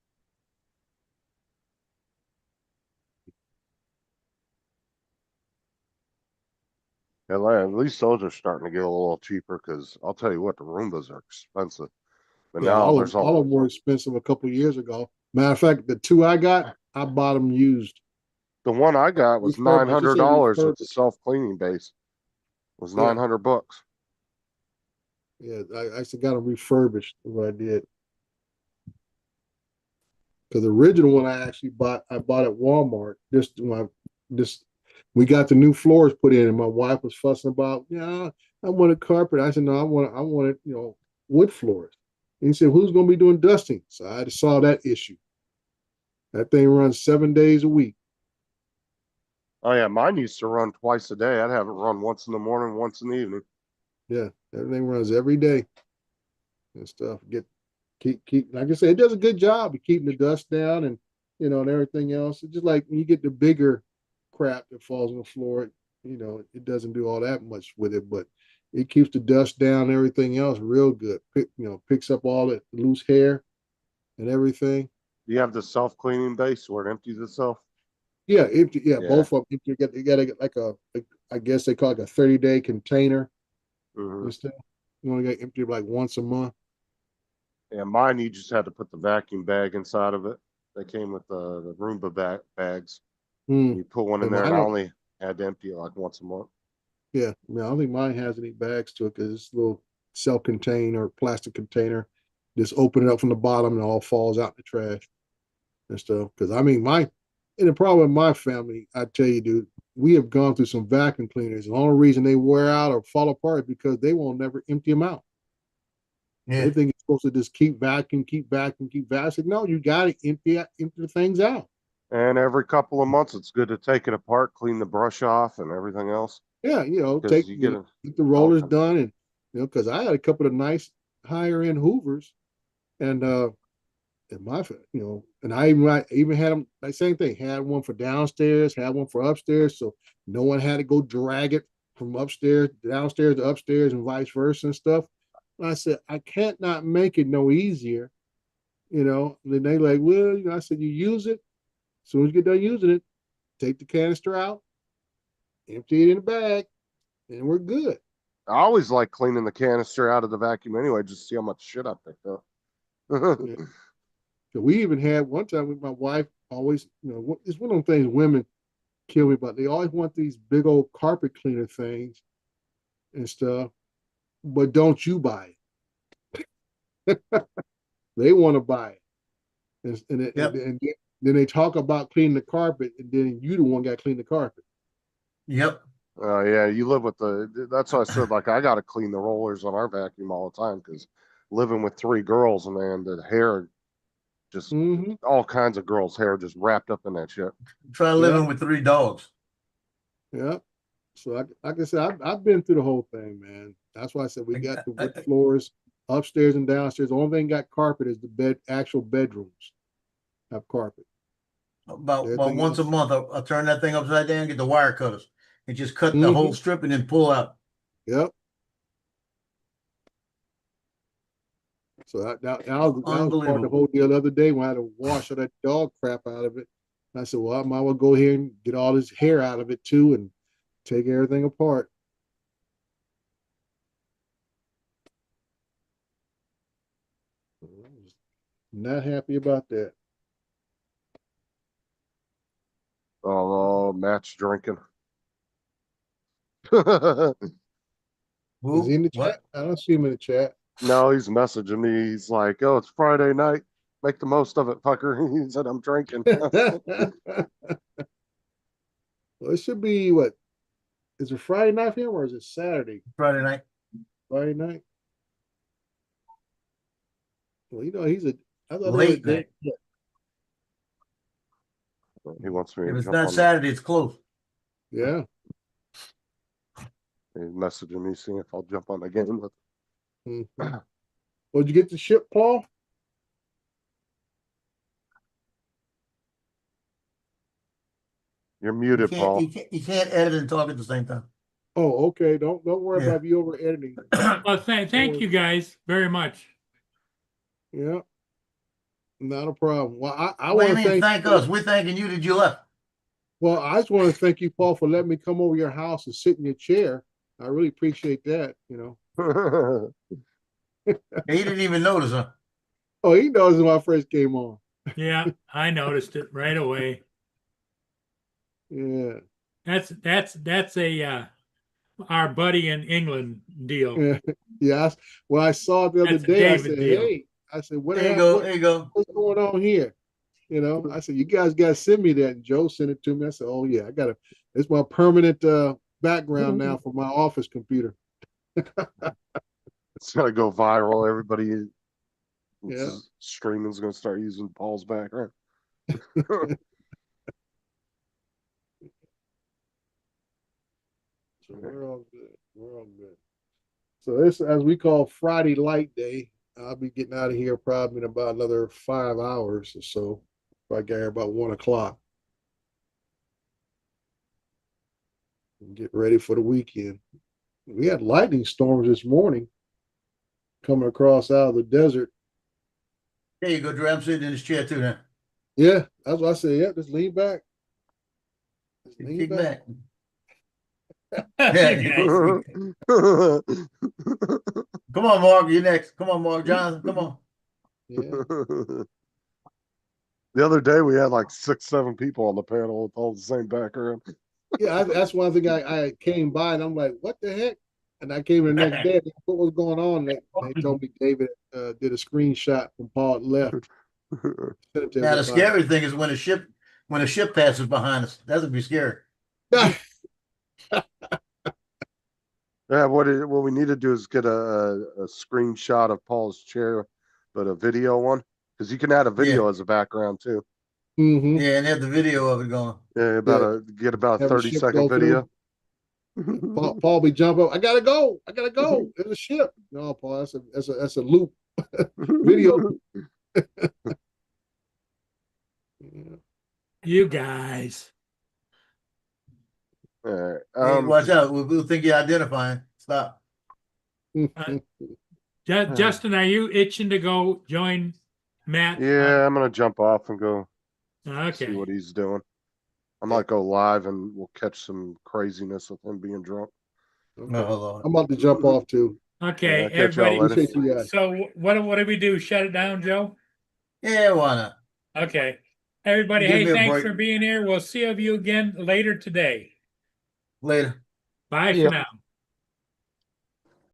Yeah, at least those are starting to get a little cheaper because I'll tell you what, the Roombas are expensive. But
Yeah,
now
all
there's
of them were expensive a couple of years ago. Matter of fact, the two I got, I bought them used.
The one I got was $900 with the self-cleaning base. It was $900.
Yeah, I actually got them refurbished. What I did, because the original one I bought at Walmart. We got the new floors put in, and my wife was fussing about, yeah, I want a carpet. I said, no, I want it, you know, wood floors. And he said, who's going to be doing dusting? So I had to solve that issue. That thing runs 7 days a week.
Oh yeah, mine used to run twice a day. I'd have it run once in the morning, once in the evening.
Yeah, everything runs every day and stuff. Keep like I said, it does a good job of keeping the dust down and and everything else. It's just like when you get the bigger crap that falls on the floor, it doesn't do all that much with it, but it keeps the dust down and everything else real good. Picks up all the loose hair and everything.
Do you have the self-cleaning base where it empties itself?
Yeah, empty. Yeah, both of them. You got to get like I guess they call it a 30-day container. You only got empty like once a month.
Yeah, mine you just had to put the vacuum bag inside of it. They came with the Roomba bags. You put one in there, and I only had to empty it like once a month.
Yeah, I don't think mine has any bags to it because it's a little self-contained or plastic container. Just open it up from the bottom and it all falls out in the trash and stuff. Because I mean, and the problem with my family, I tell you, dude, we have gone through some vacuum cleaners. The only reason they wear out or fall apart is because they won't never empty them out. Yeah. They think it's supposed to just keep vacuum. I said, no, you got to empty the things out.
And every couple of months, it's good to take it apart, clean the brush off and everything else.
Yeah, get the rollers done. And, because I had a couple of nice higher end Hoovers and and I even had them, like same thing, had one for downstairs, had one for upstairs. So no one had to go drag it from downstairs to upstairs and vice versa and stuff. And I said, I can't not make it no easier, and then they like, well, I said, you use it. As soon as you get done using it, take the canister out, empty it in a bag, and we're good.
I always like cleaning the canister out of the vacuum anyway, just to see how much shit I picked up.
Yeah. So we even had one time with my wife, always, it's one of those things women kill me about. They always want these big old carpet cleaner things. and stuff, but don't you buy it? They want to buy it, and then they talk about cleaning the carpet, and then you the one got to clean the carpet.
Yep.
Yeah, you live with that's why I said, like, I got to clean the rollers on our vacuum all the time because living with 3 girls, man, the hair, just all kinds of girls' hair just wrapped up in that shit.
Try living with 3 dogs.
Yeah. So like I said, I've been through the whole thing, man. That's why I said we got the wood floors upstairs and downstairs. The only thing got carpet is the actual bedrooms have carpet.
About once a month, I'll turn that thing upside down, get the wire cutters, and just cut the whole strip and then pull out.
Yep. So that was part of the whole deal the other day when I had to wash all that dog crap out of it. And I said, well, I might well go here and get all this hair out of it too and take everything apart. Not happy about that.
Oh, Matt's drinking.
Is he in the chat? I don't see him in the chat.
No, he's messaging me. He's like, "Oh, it's Friday night. Make the most of it, fucker." He said, "I'm drinking."
Well, it should be what? Is it Friday night for him or is it Saturday?
Friday night.
Friday night. Well, you know, he's a
late night.
He wants me.
If it's not Saturday, it's close.
Yeah.
He's messaging me, seeing if I'll jump on the game with.
Well, did you get the ship, Paul?
You're muted, Paul.
You can't edit and talk at the same time.
Oh, okay. Don't worry about you over editing.
Well, thank you guys very much.
Yeah. Not a problem. Well, I want to
thank us. We're thanking you that you left.
Well, I just want to thank you, Paul, for letting me come over your house and sit in your chair. I really appreciate that, you know.
He didn't even notice, huh?
Oh, he noticed when I first came on.
Yeah, I noticed it right away.
Yeah.
That's a our buddy in England deal.
Yeah. Well, I saw it the other day. I said, hey, what
there you go.
What's going on here? You know, I said, you guys got to send me that. And Joe sent it to me. I said, oh, yeah, it's my permanent background now for my office computer.
It's going to go viral. Everybody streaming's going to start using Paul's background.
So we're all good. We're all good. So this, as we call Friday Light Day, I'll be getting out of here probably in about another 5 hours or so. I get here about 1 o'clock. Get ready for the weekend. We had lightning storms this morning coming across out of the desert.
There you go, Drew. I'm sitting in this chair too now.
Yeah, that's what I said. Yeah, just lean back. Just lean back.
Come on, Mark. You next. Come on, Mark Johnson. Come on.
Yeah.
The other day we had like 6, 7 people on the panel with all the same background.
Yeah, that's one thing I came by and I'm like, what the heck? And I came in the next day. What was going on? They told me David did a screenshot from Paul left.
Now the scary thing is when a ship passes behind us. That would be scary.
Yeah, what we need to do is get a screenshot of Paul's chair, but a video one, because you can add a video as a background too.
Yeah, and have the video of it going.
Yeah, get about a 30-second video.
Paul be jump up. I gotta go. There's a ship. No, Paul, that's a loop video.
You guys.
All right.
Hey, watch out. We'll think you're identifying. Stop.
Justin, are you itching to go join Matt?
Yeah, I'm gonna jump off and go
see
what he's doing. I might go live and we'll catch some craziness with him being drunk.
Okay. I'm about to jump off too.
Okay, everybody. So what do we do? Shut it down, Joe?
Yeah, why not?
Okay. Everybody, hey, thanks for being here. We'll see you again later today.
Later.
Bye for now.